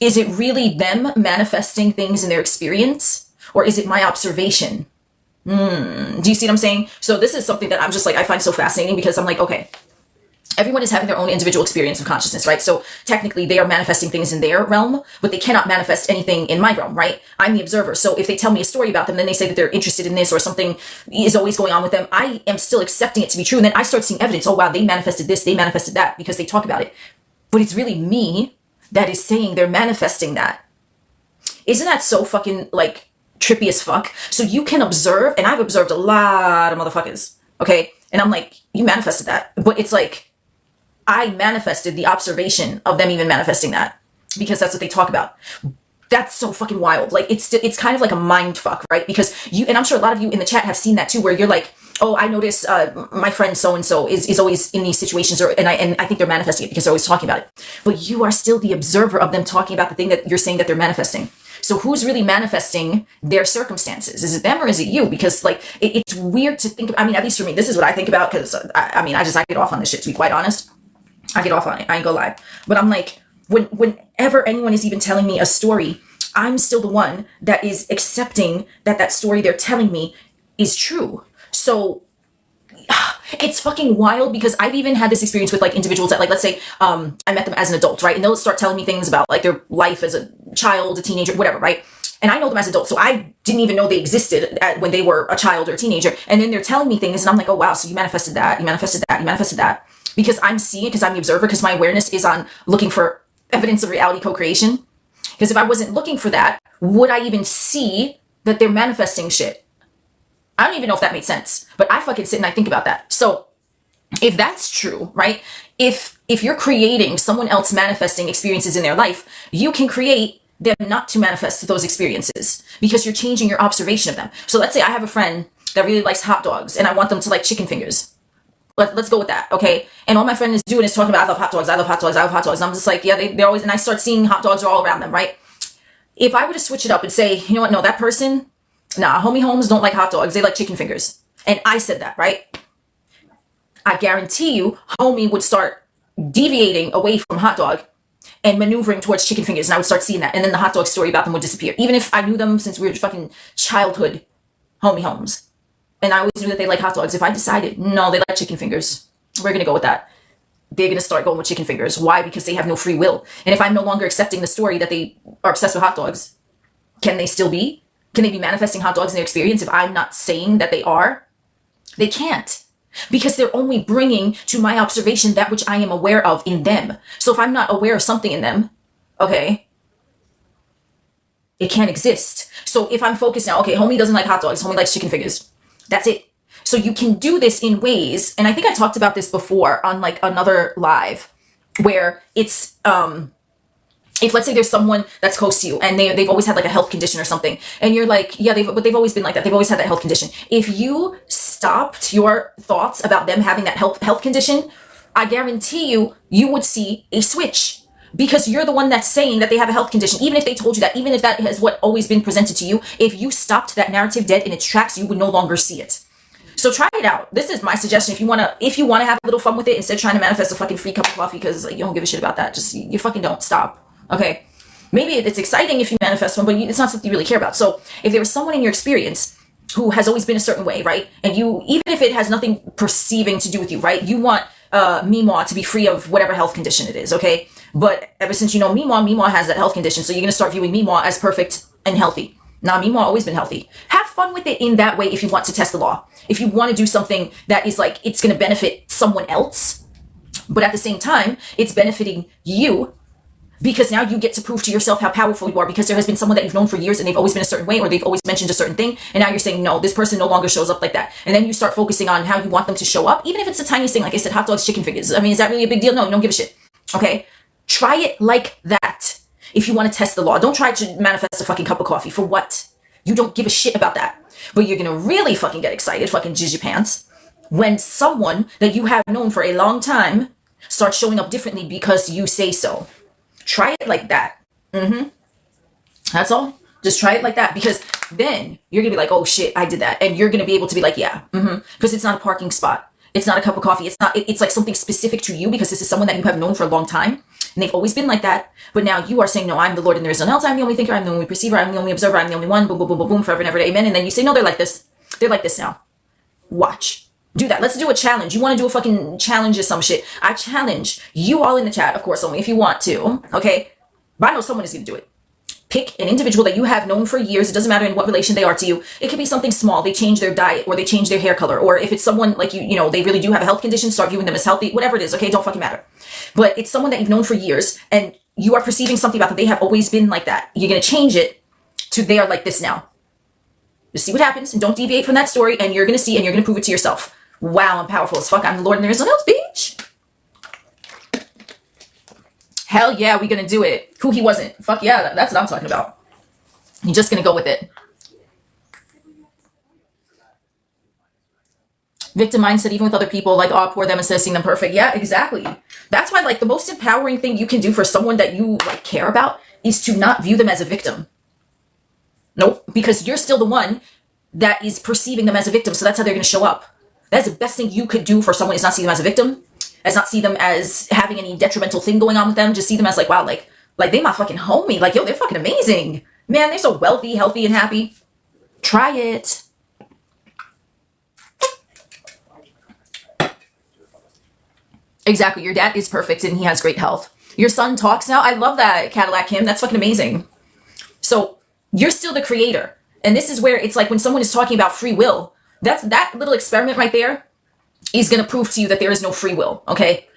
is it really them manifesting things in their experience? Or is it my observation? Do you see what I'm saying? So this is something that I'm just like, I find so fascinating because I'm like, okay, everyone is having their own individual experience of consciousness, right? So technically they are manifesting things in their realm, but they cannot manifest anything in my realm, right? I'm the observer. So if they tell me a story about them, then they say that they're interested in this or something is always going on with them. I am still accepting it to be true. And then I start seeing evidence. Oh, wow, they manifested this, they manifested that because they talk about it. But it's really me that is saying they're manifesting that. Isn't that so fucking like trippy as fuck? So you can observe, and I've observed a lot of motherfuckers, okay? And I'm like, you manifested that. But it's like, I manifested the observation of them even manifesting that because that's what they talk about. That's so fucking wild. Like it's kind of like a mind fuck, right? Because you, and I'm sure a lot of you in the chat have seen that too, where you're like, oh, I notice my friend so-and-so is always in these situations, and I think they're manifesting it because they're always talking about it. But you are still the observer of them talking about the thing that you're saying that they're manifesting. So who's really manifesting their circumstances? Is it them or is it you? Because like, it's weird to think, I mean, at least for me, this is what I think about because I get off on this shit, to be quite honest. I get off on it. I ain't gonna lie. But I'm like, whenever anyone is even telling me a story, I'm still the one that is accepting that story they're telling me is true. So it's fucking wild because I've even had this experience with like individuals that like, let's say, I met them as an adult, right? And they'll start telling me things about like their life as a child, a teenager, whatever, right? And I know them as adults. So I didn't even know they existed when they were a child or a teenager. And then they're telling me things and I'm like, oh wow, so you manifested that, you manifested that, you manifested that. Because I'm seeing it, because I'm the observer, because my awareness is on looking for evidence of reality co-creation. Because if I wasn't looking for that, would I even see that they're manifesting shit? I don't even know if that made sense, but I fucking sit and I think about that. So if that's true, right? If you're creating someone else manifesting experiences in their life, you can create them not to manifest those experiences because you're changing your observation of them. So let's say I have a friend that really likes hot dogs, and I want them to like chicken fingers. Let's go with that, okay? And all my friend is doing is talking about, I love hot dogs, I love hot dogs, I love hot dogs. And I'm just like, yeah, they're always, and I start seeing hot dogs are all around them, right? If I were to switch it up and say, you know what, no, that person, nah, homie homes don't like hot dogs, they like chicken fingers. And I said that, right? I guarantee you, homie would start deviating away from hot dog and maneuvering towards chicken fingers, and I would start seeing that. And then the hot dog story about them would disappear. Even if I knew them since we were fucking childhood homie homes. And I always knew that they like hot dogs. If I decided, no, they like chicken fingers, we're going to go with that. They're going to start going with chicken fingers. Why? Because they have no free will. And if I'm no longer accepting the story that they are obsessed with hot dogs, can they still be? Can they be manifesting hot dogs in their experience if I'm not saying that they are? They can't. Because they're only bringing to my observation that which I am aware of in them. So if I'm not aware of something in them, okay, it can't exist. So if I'm focused now, okay, homie doesn't like hot dogs, homie likes chicken fingers. That's it. So you can do this in ways, and I think I talked about this before on like another live, where it's, if let's say there's someone that's close to you and they've always had like a health condition or something, and you're like, yeah, they've always been like that. They've always had that health condition. If you stopped your thoughts about them having that health condition, I guarantee you would see a switch. Because you're the one that's saying that they have a health condition. Even if they told you that, even if that has what always been presented to you, if you stopped that narrative dead in its tracks, you would no longer see it. So try it out. This is my suggestion. If you wanna have a little fun with it, instead of trying to manifest a fucking free cup of coffee, because like, you don't give a shit about that. Just you fucking don't. Stop. Okay. Maybe it's exciting if you manifest one, but it's not something you really care about. So if there was someone in your experience who has always been a certain way, right? And you, even if it has nothing perceiving to do with you, right? You want Meemaw to be free of whatever health condition it is, okay? But ever since you know Meemaw has that health condition, so you're gonna start viewing Meemaw as perfect and healthy. Now, Meemaw always been healthy. Have fun with it in that way if you want to test the law. If you want to do something that is like, it's gonna benefit someone else, but at the same time, it's benefiting you, because now you get to prove to yourself how powerful you are, because there has been someone that you've known for years and they've always been a certain way, or they've always mentioned a certain thing, and now you're saying, no, this person no longer shows up like that. And then you start focusing on how you want them to show up, even if it's the tiniest thing. Like I said, hot dogs, chicken fingers. I mean, is that really a big deal? No, you don't give a shit. Okay? Try it like that if you want to test the law. Don't try to manifest a fucking cup of coffee. For what? You don't give a shit about that. But you're gonna really fucking get excited, fucking jizz your pants, when someone that you have known for a long time starts showing up differently because you say so. Try it like that. That's all. Just try it like that, because then you're gonna be like, oh shit, I did that. And you're gonna be able to be like, yeah, because it's not a parking spot. It's not a cup of coffee. It's not, it's like something specific to you, because this is someone that you have known for a long time. And they've always been like that. But now you are saying, no, I'm the Lord and there is none else. I'm the only thinker. I'm the only perceiver. I'm the only observer. I'm the only one. Boom, boom, boom, boom, boom, forever and ever. Amen. And then you say, no, they're like this. They're like this now. Watch. Do that. Let's do a challenge. You want to do a fucking challenge or some shit? I challenge you all in the chat, of course, only if you want to. Okay? But I know someone is going to do it. Pick an individual that you have known for years. It doesn't matter in what relation they are to you. It could be something small. They change their diet, or they change their hair color. Or if it's someone like you know, they really do have a health condition, start viewing them as healthy. Whatever it is, okay? Don't fucking matter. But it's someone that you've known for years, and you are perceiving something about them. They have always been like that. You're going to change it to they are like this now. Just see what happens, and don't deviate from that story, and you're going to see, and you're going to prove it to yourself. Wow, I'm powerful as fuck. I'm the Lord and there is no else, bitch. Hell yeah, we gonna do it. Who he wasn't. Fuck yeah, that's what I'm talking about. You're just gonna go with it. Victim mindset, even with other people, like, oh, poor them instead of seeing them perfect. Yeah, exactly. That's why, like, the most empowering thing you can do for someone that you, like, care about is to not view them as a victim. Nope, because you're still the one that is perceiving them as a victim, so that's how they're gonna show up. That's the best thing you could do for someone, is not see them as a victim, as not see them as having any detrimental thing going on with them. Just see them as like, wow, like they my fucking homie. Like, yo, they're fucking amazing. Man, they're so wealthy, healthy, and happy. Try it. Exactly. Your dad is perfect and he has great health. Your son talks now. I love that, Cadillac Kim. That's fucking amazing. So you're still the creator. And this is where it's like when someone is talking about free will, that little experiment right there is going to prove to you that there is no free will, okay?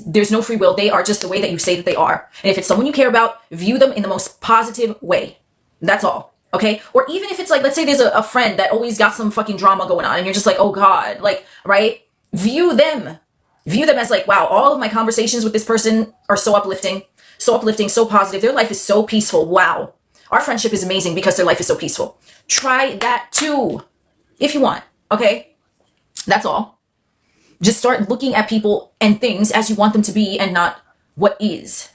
There's no free will. They are just the way that you say that they are. And if it's someone you care about, view them in the most positive way. That's all, okay? Or even if it's like, let's say there's a friend that always got some fucking drama going on and you're just like, oh God, like, right? View them as like, wow, all of my conversations with this person are so uplifting, so positive. Their life is so peaceful. Wow. Our friendship is amazing because their life is so peaceful. Try that too. if you want, okay? That's all. Just start looking at people and things as you want them to be and not what is.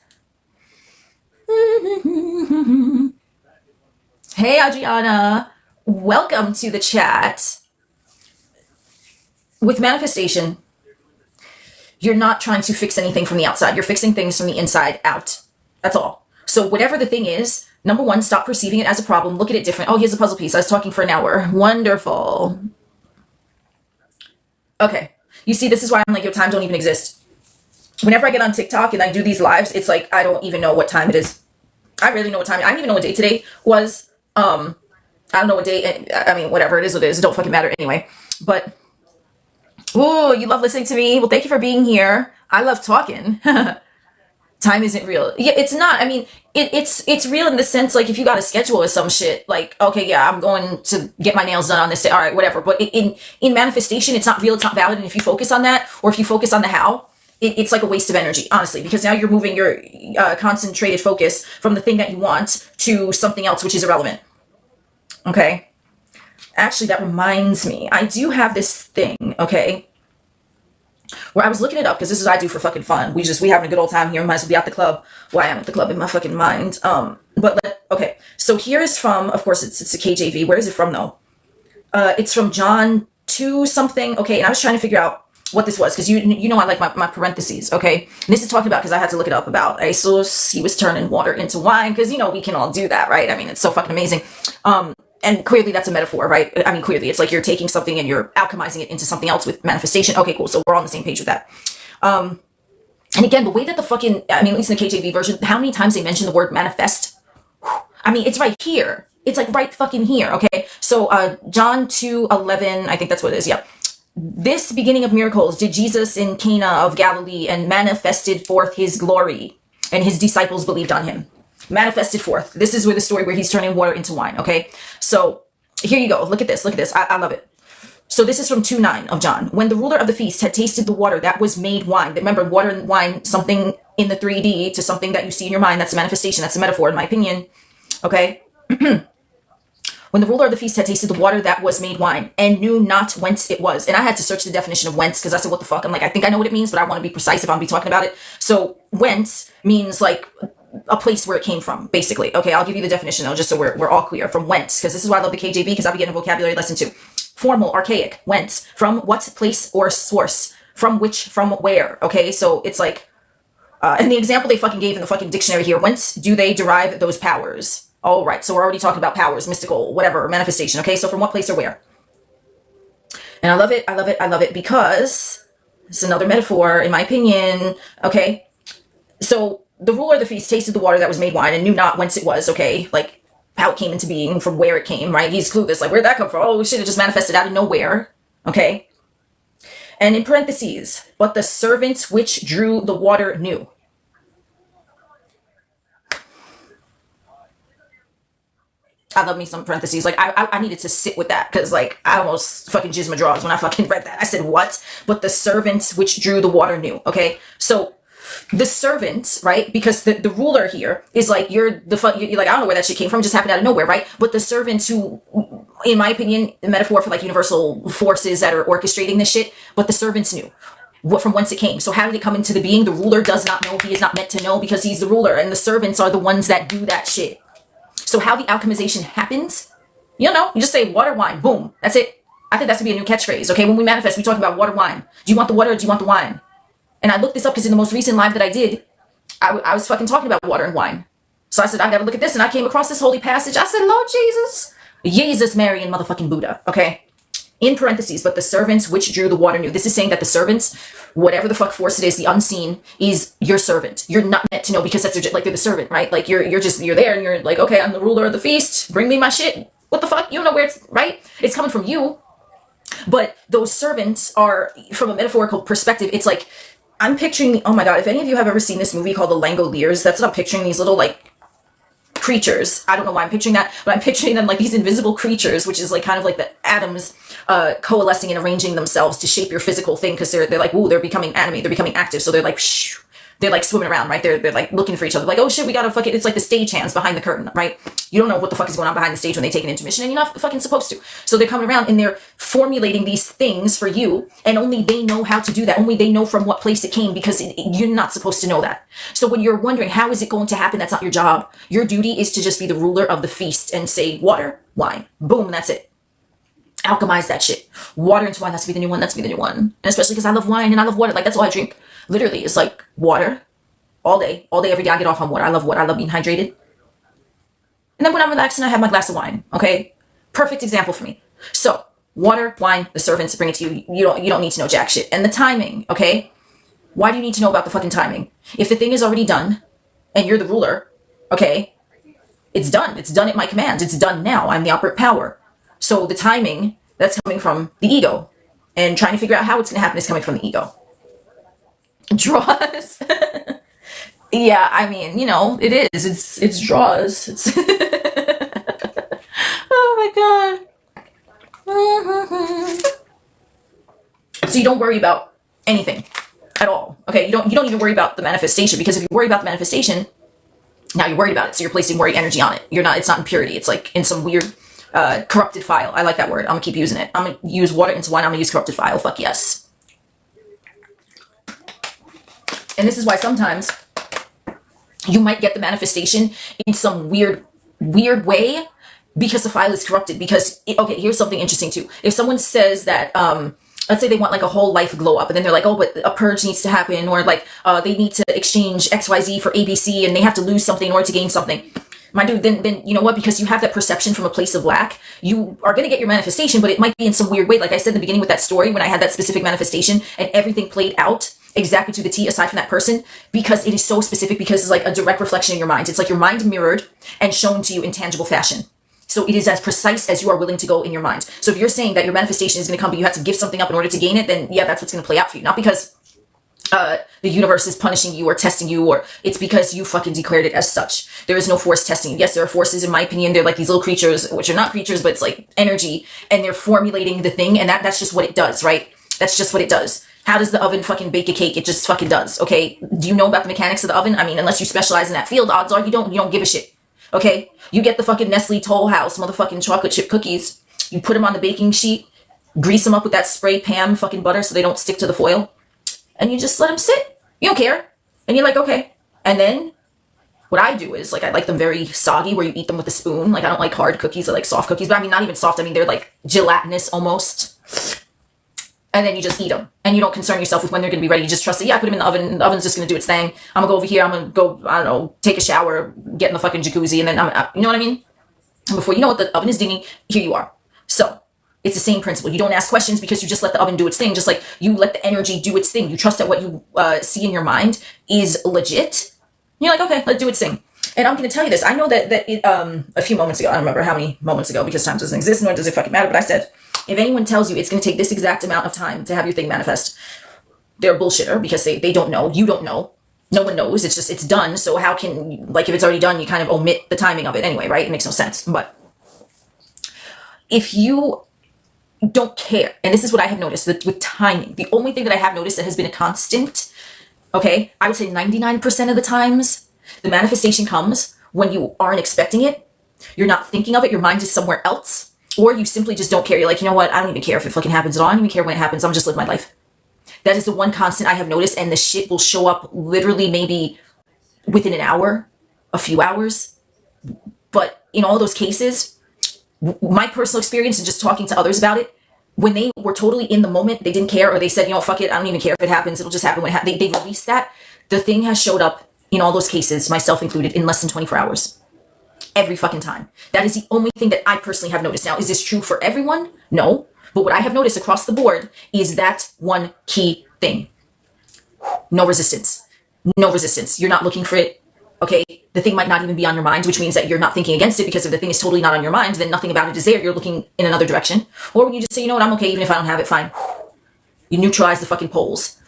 Hey, Adriana. Welcome to the chat. With manifestation, you're not trying to fix anything from the outside. You're fixing things from the inside out. That's all. So whatever the thing is, number one, stop perceiving it as a problem. Look at it different. Oh, here's a puzzle piece. I was talking for an hour. Wonderful. Okay. You see, this is why I'm like, your time don't even exist. Whenever I get on TikTok and I do these lives, it's like, I don't even know what time it is. I really know what time. I don't even know what day today was. I don't know what day. I mean, whatever it is, what it is. It don't fucking matter anyway. But, oh, you love listening to me. Well, thank you for being here. I love talking. Time isn't real. Yeah, it's not. I mean, it's real in the sense, like, if you got a schedule or some shit, like, okay, yeah, I'm going to get my nails done on this day. All right, whatever. But in manifestation, it's not real. It's not valid. And if you focus on that, or if you focus on the how, it's like a waste of energy, honestly, because now you're moving your concentrated focus from the thing that you want to something else, which is irrelevant. Okay. Actually, that reminds me, I do have this thing, okay, where I was looking it up, because this is what I do for fucking fun. We having a good old time here. We might as well be at the club. Well, I am at the club in my fucking mind. Okay. So here is from, of course, it's a KJV. Where is it from, though? It's from John 2 something. Okay, and I was trying to figure out what this was, because you know I like my parentheses, okay? And this is talking about, because I had to look it up, about Jesus. He was turning water into wine, because, you know, we can all do that, right? I mean, it's so fucking amazing. And clearly that's a metaphor, right? I mean, clearly it's like you're taking something and you're alchemizing it into something else with manifestation. Okay, cool. So we're on the same page with that. And again, the way that at least in the KJV version, how many times they mention the word manifest? I mean, it's right here. It's like right fucking here, okay? So John 2:11, I think that's what it is, yeah. This beginning of miracles did Jesus in Cana of Galilee and manifested forth his glory, and his disciples believed on him. Manifested forth. This is where the story where he's turning water into wine, okay? So here you go. Look at this. Look at this. I love it. So this is from 2:9 of John. When the ruler of the feast had tasted the water that was made wine. Remember, water and wine, something in the 3D to something that you see in your mind. That's a manifestation. That's a metaphor, in my opinion. Okay? When the ruler of the feast had tasted the water that was made wine and knew not whence it was. And I had to search the definition of whence, because I said, what the fuck? I'm like, I think I know what it means, but I want to be precise if I'm be talking about it. So whence means like a place where it came from, basically. Okay, I'll give you the definition though, just so we're all clear. From whence, because this is why I love the KJV, because I'll be getting a vocabulary lesson too. Formal, archaic, whence, from what place or source, from which, from where. Okay, so it's like, and the example they fucking gave in the fucking dictionary here, whence do they derive those powers? All right, so we're already talking about powers, mystical, whatever, manifestation. Okay, so from what place or where? And I love it, I love it, I love it, because it's another metaphor, in my opinion. Okay, so the ruler of the feast tasted the water that was made wine and knew not whence it was. Okay, like how it came into being, from where it came, right? He's clueless, like, where'd that come from? Oh shit, it just manifested out of nowhere. Okay, and in parentheses, but the servants which drew the water knew. I love me some parentheses. Like, I needed to sit with that, because, like, I almost fucking jizzed my drawers when I fucking read that. I said, what? But the servants which drew the water knew. Okay? So, the servants, right? Because the ruler here is like, you're like, I don't know where that shit came from. Just happened out of nowhere, right? But the servants who, in my opinion, the metaphor for, like, universal forces that are orchestrating this shit, but the servants knew from whence it came. So how did it come into the being? The ruler does not know. He is not meant to know, because he's the ruler. And the servants are the ones that do that shit. So how the alchemization happens, you know, you just say water, wine, boom. That's it. I think that's going to be a new catchphrase. Okay, when we manifest, we talk about water, wine. Do you want the water or do you want the wine? And I looked this up because in the most recent live that I did, I was fucking talking about water and wine. So I said, I got to look at this. And I came across this holy passage. I said, Lord Jesus. Jesus, Mary, and motherfucking Buddha. Okay. In parentheses, but the servants which drew the water knew. This is saying that the servants, whatever the fuck force it is, the unseen, is your servant. You're not meant to know, because that's like, they're the servant, right? Like, you're there and you're like, okay, I'm the ruler of the feast. Bring me my shit. What the fuck? You don't know where it's, right? It's coming from you. But those servants are, from a metaphorical perspective, it's like, I'm picturing, oh my God, if any of you have ever seen this movie called The Langoliers, that's what I'm picturing, these little, like, creatures. I don't know why I'm picturing that, but I'm picturing them like these invisible creatures, which is like kind of like the atoms coalescing and arranging themselves to shape your physical thing, because they're like, ooh, they're becoming animated, they're becoming active, so they're like, shh, they're like swimming around, right? They're like looking for each other. Like, oh shit, we gotta fucking, it's like the stage hands behind the curtain, right? You don't know what the fuck is going on behind the stage when they take an intermission, and you're not fucking supposed to. So they're coming around and they're formulating these things for you, and only they know how to do that. Only they know from what place it came, because you're not supposed to know that. So when you're wondering, how is it going to happen? That's not your job. Your duty is to just be the ruler of the feast and say water, wine, boom, that's it. Alchemize that shit. Water into wine, that's to be the new one, that's to be the new one. And especially because I love wine and I love water. Like, that's all I drink. Literally, it's like water all day, every day. I get off on water. I love water. I love being hydrated. And then when I'm relaxing, I have my glass of wine. Okay, perfect example for me. So water, wine, the servants bring it to you. You don't need to know jack shit. And the timing. Okay, why do you need to know about the fucking timing? If the thing is already done, and you're the ruler, okay, it's done. It's done at my command. It's done now. I'm the operant power. So the timing that's coming from the ego, and trying to figure out how it's going to happen, is coming from the ego. Draws. Yeah, I mean, it is. It's draws. It's oh my god. So you don't worry about anything at all. Okay, you don't even worry about the manifestation, because if you worry about the manifestation, now you're worried about it. So you're placing worry energy on it. It's not in purity. It's like in some weird corrupted file. I like that word. I'm gonna keep using it. I'm gonna use water into wine. I'm gonna use corrupted file. Fuck yes. And this is why sometimes you might get the manifestation in some weird way, because the file is corrupted. Because, okay, here's something interesting too. If someone says that, let's say they want like a whole life glow up, and then they're like, oh, but a purge needs to happen, or like they need to exchange XYZ for ABC, and they have to lose something in order to gain something. My dude, then you know what? Because you have that perception from a place of lack, you are going to get your manifestation, but it might be in some weird way. Like I said in the beginning with that story, when I had that specific manifestation and everything played out exactly to the T, aside from that person, because it is so specific, because it's like a direct reflection in your mind. It's like your mind mirrored and shown to you in tangible fashion. So it is as precise as you are willing to go in your mind. So if you're saying that your manifestation is going to come, but you have to give something up in order to gain it, then yeah, that's what's going to play out for you. Not because the universe is punishing you or testing you, or it's because you fucking declared it as such. There is no force testing you. Yes, there are forces, in my opinion. They're like these little creatures, which are not creatures, but it's like energy, and they're formulating the thing, and that's just what it does, right? That's just what it does. How does the oven fucking bake a cake? It just fucking does, okay? Do you know about the mechanics of the oven? I mean, unless you specialize in that field, odds are you don't give a shit, okay? You get the fucking Nestle Toll House motherfucking chocolate chip cookies. You put them on the baking sheet, grease them up with that spray Pam fucking butter so they don't stick to the foil, and you just let them sit. You don't care. And you're like, okay. And then what I do is, like, I like them very soggy, where you eat them with a spoon. Like, I don't like hard cookies. I like soft cookies, but I mean, not even soft. I mean, they're like gelatinous almost. And then you just eat them, and you don't concern yourself with when they're going to be ready. You just trust that, yeah, I put them in the oven, and the oven's just going to do its thing. I'm going to go over here. I'm going to go, I don't know, take a shower, get in the fucking jacuzzi, and then you know what I mean? And before you know it, the oven is dinging. Here you are. So it's the same principle. You don't ask questions, because you just let the oven do its thing. Just like you let the energy do its thing. You trust that what you see in your mind is legit. You're like, okay, let's do its thing. And I'm going to tell you this. I know that it, a few moments ago, I don't remember how many moments ago, because time doesn't exist, nor does it fucking matter, but I said, if anyone tells you it's going to take this exact amount of time to have your thing manifest, they're a bullshitter, because they don't know. You don't know. No one knows. It's just, it's done. So how can, like, if it's already done, you kind of omit the timing of it anyway, right? It makes no sense. But if you don't care, and this is what I have noticed with timing, the only thing that I have noticed that has been a constant, okay, I would say 99% of the times, the manifestation comes when you aren't expecting it. You're not thinking of it. Your mind is somewhere else. Or you simply just don't care. You're like, you know what? I don't even care if it fucking happens at all. I don't even care when it happens. I'm just live my life. That is the one constant I have noticed. And the shit will show up literally maybe within an hour, a few hours. But in all those cases, my personal experience and just talking to others about it, when they were totally in the moment, they didn't care, or they said, you know, fuck it, I don't even care if it happens. It'll just happen when it happens. They released that. The thing has showed up in all those cases, myself included, in less than 24 hours. Every fucking time. That is the only thing that I personally have noticed. Now, is this true for everyone? No. But what I have noticed across the board is that one key thing. No resistance. No resistance. You're not looking for it. Okay. The thing might not even be on your mind, which means that you're not thinking against it, because if the thing is totally not on your mind, then nothing about it is there. You're looking in another direction. Or when you just say, you know what, I'm okay, even if I don't have it, fine. You neutralize the fucking poles.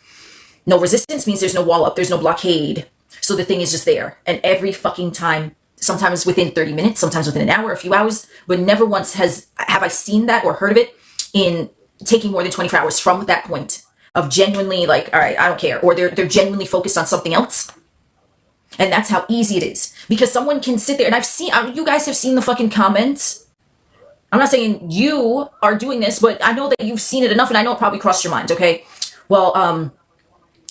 No resistance means there's no wall up. There's no blockade. So the thing is just there. And every fucking time, sometimes within 30 minutes, sometimes within an hour, a few hours, but never once have I seen that or heard of it in taking more than 24 hours from that point. of genuinely like, all right, I don't care, or they're genuinely focused on something else. And that's how easy it is, because someone can sit there, and I've seen, you guys have seen the fucking comments. I'm not saying you are doing this, but I know that you've seen it enough, and I know it probably crossed your mind. Okay, well,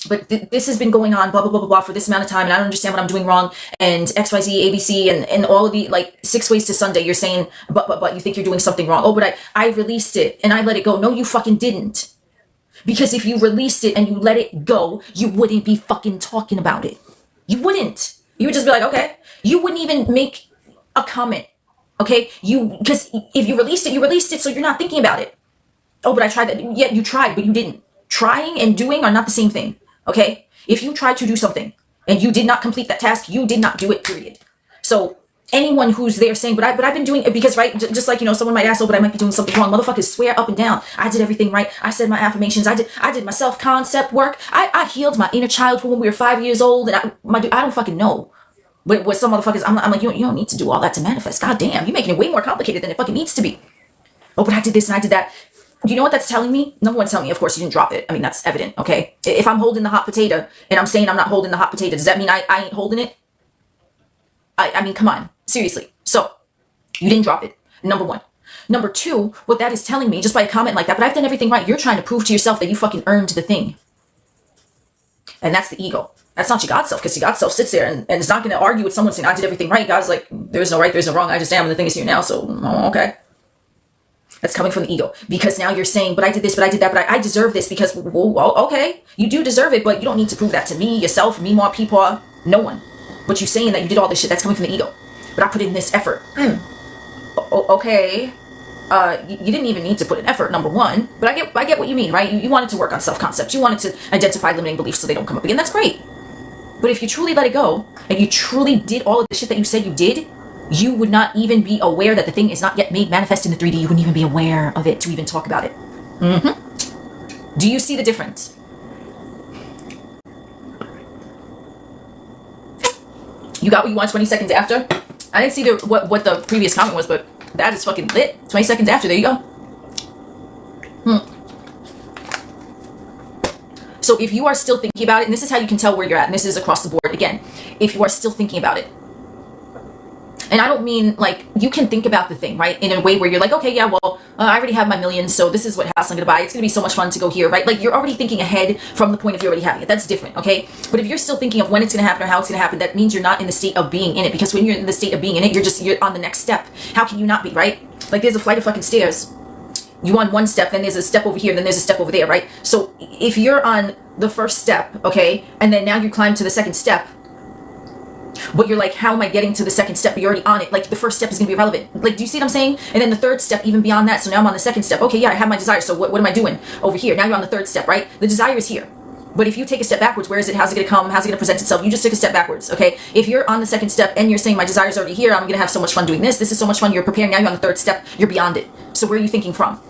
but this has been going on, blah, blah, blah, blah, blah, for this amount of time, and I don't understand what I'm doing wrong, and XYZ, ABC, and all of the, like, 6 ways to Sunday, you're saying, but you think you're doing something wrong. Oh, but I released it, and I let it go. No, you fucking didn't. Because if you released it and you let it go, you wouldn't be fucking talking about it. You wouldn't. You would just be like, okay. You wouldn't even make a comment, okay? Because if you released it, so you're not thinking about it. Oh, but I tried that. Yeah, you tried, but you didn't. Trying and doing are not the same thing. Okay, if you tried to do something and you did not complete that task, you did not do it, period. So anyone who's there saying, but I've been doing it, because, right, just like, you know, someone might ask, oh, but I might be doing something wrong. Motherfuckers swear up and down, I did everything right. I said my affirmations. I did my self-concept work. I healed my inner child from when we were 5 years old. And I don't fucking know. But with some motherfuckers, I'm like, you don't need to do all that to manifest. God damn, you're making it way more complicated than it fucking needs to be. Oh, but I did this and I did that. Do you know what that's telling me? Number one, it's telling me, of course, you didn't drop it. I mean, that's evident, okay? If I'm holding the hot potato and I'm saying I'm not holding the hot potato, does that mean I ain't holding it? I mean, come on. Seriously. So, you didn't drop it. Number one. Number two, what that is telling me, just by a comment like that, but I've done everything right. You're trying to prove to yourself that you fucking earned the thing. And that's the ego. That's not your God self, because your God self sits there and it's not going to argue with someone saying, I did everything right. God's like, there's no right, there's no wrong. I just am, and the thing is here now, so, okay. That's coming from the ego, because now you're saying, but I did this, but I did that, but I deserve this because, well, okay, you do deserve it, but you don't need to prove that to me, yourself, me, more people, no one. But you saying that you did all this shit, that's coming from the ego. But I put in this effort. Okay. You didn't even need to put in effort, number one, but I get what you mean, right? You wanted to work on self-concept. You wanted to identify limiting beliefs so they don't come up again. That's great. But if you truly let it go, and you truly did all of the shit that you said you did, you would not even be aware that the thing is not yet made manifest in the 3D. You wouldn't even be aware of it to even talk about it. Do you see the difference? You got what you want 20 seconds after? I didn't see what the previous comment was, but that is fucking lit. 20 seconds after, there you go. So if you are still thinking about it, and this is how you can tell where you're at, and this is across the board, again, if you are still thinking about it, and I don't mean, like, you can think about the thing, right, in a way where you're like, okay, yeah, well, I already have my millions, so this is what house I'm going to buy. It's going to be so much fun to go here, right? Like, you're already thinking ahead from the point of you already having it. That's different, okay? But if you're still thinking of when it's going to happen or how it's going to happen, that means you're not in the state of being in it. Because when you're in the state of being in it, you're on the next step. How can you not be, right? Like, there's a flight of fucking stairs. You on one step, then there's a step over here, then there's a step over there, right? So if you're on the first step, okay, and then now you climb to the second step, but you're like, how am I getting to the second step? But you're already on it. Like, the first step is going to be irrelevant. Like, do you see what I'm saying? And then the third step, even beyond that. So now I'm on the second step. Okay, yeah, I have my desire. So what am I doing over here? Now you're on the third step, right? The desire is here. But if you take a step backwards, where is it? How's it going to come? How's it going to present itself? You just took a step backwards, okay? If you're on the second step and you're saying my desire is already here, I'm going to have so much fun doing this. This is so much fun. You're preparing. Now you're on the third step. You're beyond it. So where are you thinking from?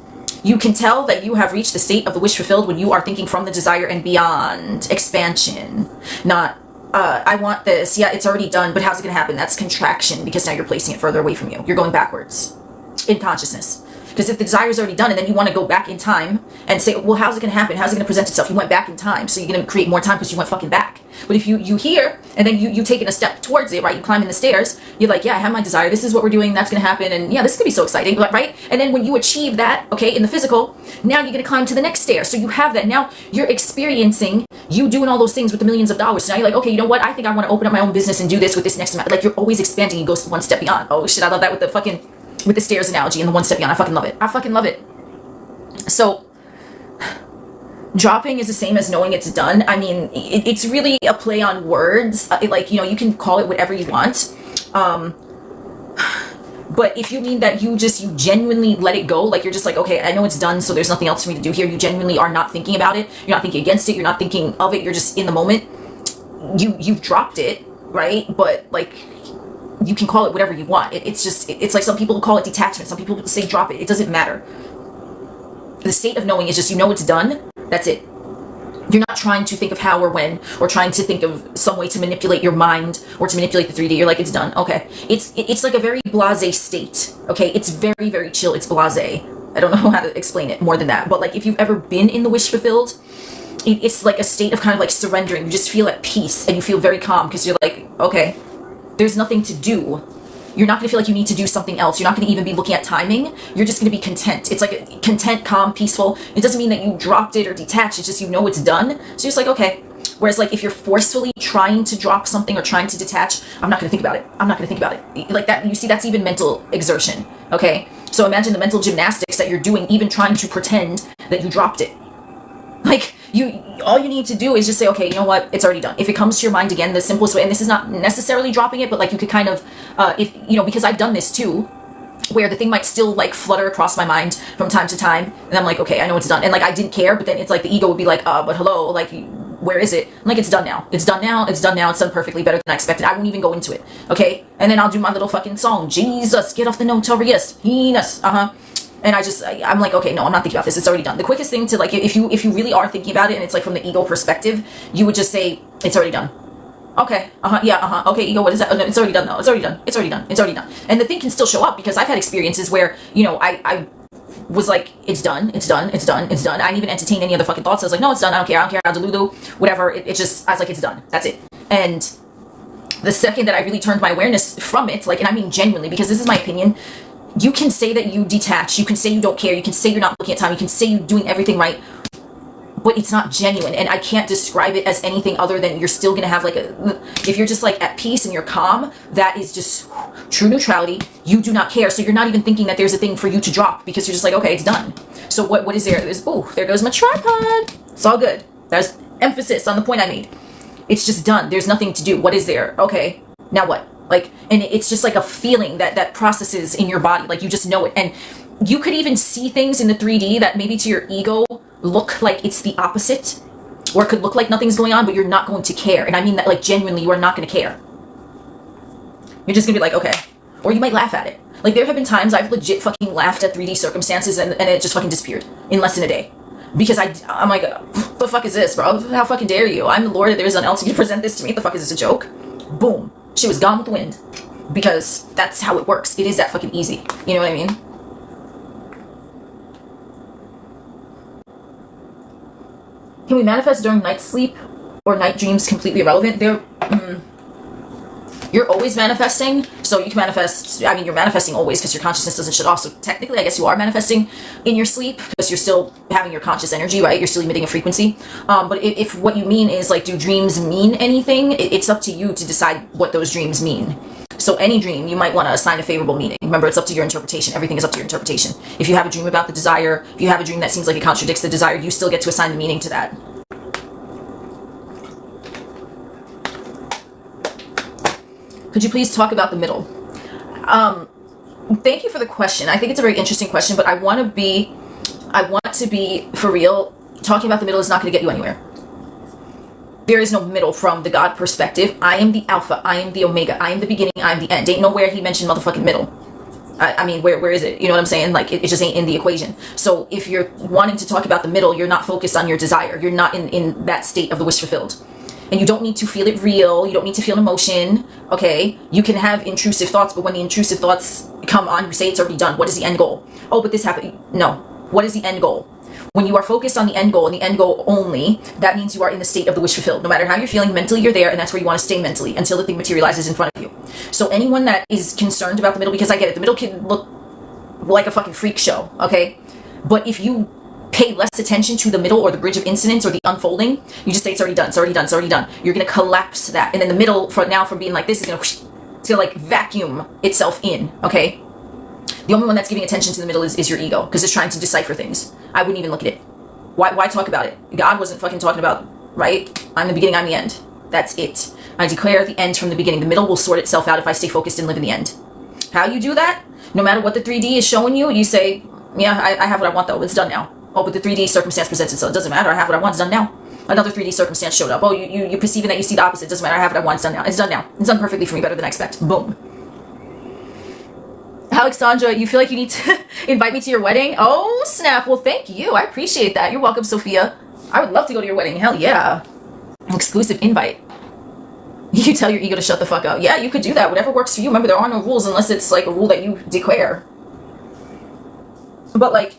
You can tell that you have reached the state of the wish fulfilled when you are thinking from the desire and beyond. Expansion, not I want this. Yeah, it's already done, but how's it going to happen? That's contraction, because now you're placing it further away from you. You're going backwards in consciousness. Because if the desire is already done and then you want to go back in time and say, well, how's it going to happen? How's it going to present itself? You went back in time, so you're going to create more time because you went fucking back. But if you hear and then you taking a step towards it, right? You climb in the stairs, you're like, yeah, I have my desire. This is what we're doing. That's going to happen. And yeah, this is going to be so exciting, right? And then when you achieve that, okay, in the physical, now you're going to climb to the next stair. So you have that. Now you're experiencing you doing all those things with the millions of dollars. So now you're like, okay, you know what? I think I want to open up my own business and do this with this next amount. Like, you're always expanding. You go one step beyond. Oh shit, I love that with the stairs analogy and the one step beyond. I fucking love it. I fucking love it. So dropping is the same as knowing it's done. I mean, it's really a play on words. Like, you know, you can call it whatever you want. But if you mean that you genuinely let it go, like you're just like, okay, I know it's done, so there's nothing else for me to do here. You genuinely are not thinking about it. You're not thinking against it. You're not thinking of it. You're just in the moment. You've dropped it, right? But like, you can call it whatever you want. It's like some people call it detachment. Some people say drop it. It doesn't matter. The state of knowing is just, you know it's done. That's it. You're not trying to think of how or when, or trying to think of some way to manipulate your mind or to manipulate the 3D. You're like, it's done. Okay. It's like a very blasé state. Okay. It's very, very chill. It's blasé. I don't know how to explain it more than that. But like, if you've ever been in the wish fulfilled, it's like a state of kind of like surrendering. You just feel at peace and you feel very calm because you're like, okay, there's nothing to do. You're not going to feel like you need to do something else. You're not going to even be looking at timing. You're just going to be content. It's like content, calm, peaceful. It doesn't mean that you dropped it or detached. It's just you know it's done. So you're just like, okay. Whereas like if you're forcefully trying to drop something or trying to detach, I'm not going to think about it. I'm not going to think about it. Like that, you see, that's even mental exertion. Okay? So imagine the mental gymnastics that you're doing, even trying to pretend that you dropped it. Like, all you need to do is just say, okay, you know what, it's already done. If it comes to your mind again, the simplest way, and this is not necessarily dropping it, but like you could kind of, if you know, because I've done this too, where the thing might still like flutter across my mind from time to time, and I'm like, okay, I know it's done, and like I didn't care, but then it's like the ego would be like, but hello, like, where is it? I'm like, it's done now. It's done now. It's done now. It's done perfectly, better than I expected. I won't even go into it, okay? And then I'll do my little fucking song, Jesus, get off the notorious penis, and I'm like, okay, no, I'm not thinking about this. It's already done. The quickest thing to like, if you really are thinking about it and it's like from the ego perspective, you would just say, it's already done. Okay, okay, ego, what is that? Oh, no, it's already done though. It's already done. It's already done. It's already done. And the thing can still show up because I've had experiences where, you know, I was like, it's done, it's done, it's done, it's done. I didn't even entertain any other fucking thoughts. I was like, no, it's done. I don't care. I'll delulu, whatever. It's just, I was like, it's done. That's it. And the second that I really turned my awareness from it, like, and I mean genuinely, because this is my opinion, you can say that you detach, you can say you don't care, you can say you're not looking at time, you can say you're doing everything right, but it's not genuine. And I can't describe it as anything other than you're still gonna have like if you're just like at peace and you're calm, that is just true neutrality. You do not care, so you're not even thinking that there's a thing for you to drop because you're just like, okay, it's done. So what is there? Oh, there goes my tripod. It's all good. There's emphasis on the point I made. It's just done. There's nothing to do. What is there? Okay, now what? Like, and it's just like a feeling that processes in your body. Like, you just know it. And you could even see things in the 3D that maybe to your ego look like it's the opposite, or it could look like nothing's going on, but you're not going to care. And I mean that, like, genuinely, you are not going to care. You're just going to be like, okay. Or you might laugh at it. Like, there have been times I've legit fucking laughed at 3D circumstances and it just fucking disappeared in less than a day. Because I'm like, what the fuck is this, bro? How fucking dare you? I'm the Lord, there's none else. You present this to me. What the fuck is this, a joke? Boom. She was gone with the wind. Because that's how it works. It is that fucking easy. You know what I mean? Can we manifest during night sleep or night dreams? Completely irrelevant. You're always manifesting, so you can manifest. I mean, you're manifesting always because your consciousness doesn't shut off. So technically, I guess you are manifesting in your sleep because you're still having your conscious energy, right? You're still emitting a frequency. But if what you mean is like, do dreams mean anything? It's up to you to decide what those dreams mean. So any dream, you might want to assign a favorable meaning. Remember, it's up to your interpretation. Everything is up to your interpretation. If you have a dream about the desire, if you have a dream that seems like it contradicts the desire, you still get to assign the meaning to that. Could you please talk about the middle? Thank you for the question. I think it's a very interesting question, but I want to be for real. Talking about the middle is not going to get you anywhere. There is no middle from the God perspective. I am the Alpha. I am the Omega. I am the beginning. I am the end. Ain't nowhere he mentioned motherfucking middle. I mean, where is it? You know what I'm saying? Like, it just ain't in the equation. So if you're wanting to talk about the middle, you're not focused on your desire. You're not in that state of the wish fulfilled. And you don't need to feel it real. You don't need to feel emotion. Okay? You can have intrusive thoughts, but when the intrusive thoughts come on, you say it's already done. What is the end goal? Oh, but this happened. No. What is the end goal? When you are focused on the end goal and the end goal only, that means you are in the state of the wish fulfilled. No matter how you're feeling mentally, you're there, and that's where you want to stay mentally until the thing materializes in front of you. So anyone that is concerned about the middle, because I get it, the middle can look like a fucking freak show, okay? But if you pay less attention to the middle or the bridge of incidents or the unfolding, you just say it's already done, it's already done, it's already done. You're going to collapse that. And then the middle, from being like this, is going to like vacuum itself in, okay? The only one that's giving attention to the middle is your ego, because it's trying to decipher things. I wouldn't even look at it. Why talk about it? God wasn't fucking talking about, right? I'm the beginning, I'm the end. That's it. I declare the end from the beginning. The middle will sort itself out if I stay focused and live in the end. How you do that? No matter what the 3D is showing you, you say, yeah, I have what I want though. It's done now. Oh, but the 3D circumstance presents itself. It doesn't matter. I have what I want. It's done now. Another 3D circumstance showed up. Oh, you're perceiving that you see the opposite. It doesn't matter. I have what I want. It's done now. It's done now. It's done perfectly for me, better than I expect. Boom. Alexandra, you feel like you need to invite me to your wedding? Oh, snap. Well, thank you. I appreciate that. You're welcome, Sophia. I would love to go to your wedding. Hell yeah. An exclusive invite. You tell your ego to shut the fuck up. Yeah, you could do that. Whatever works for you. Remember, there are no rules unless it's like a rule that you declare. But like,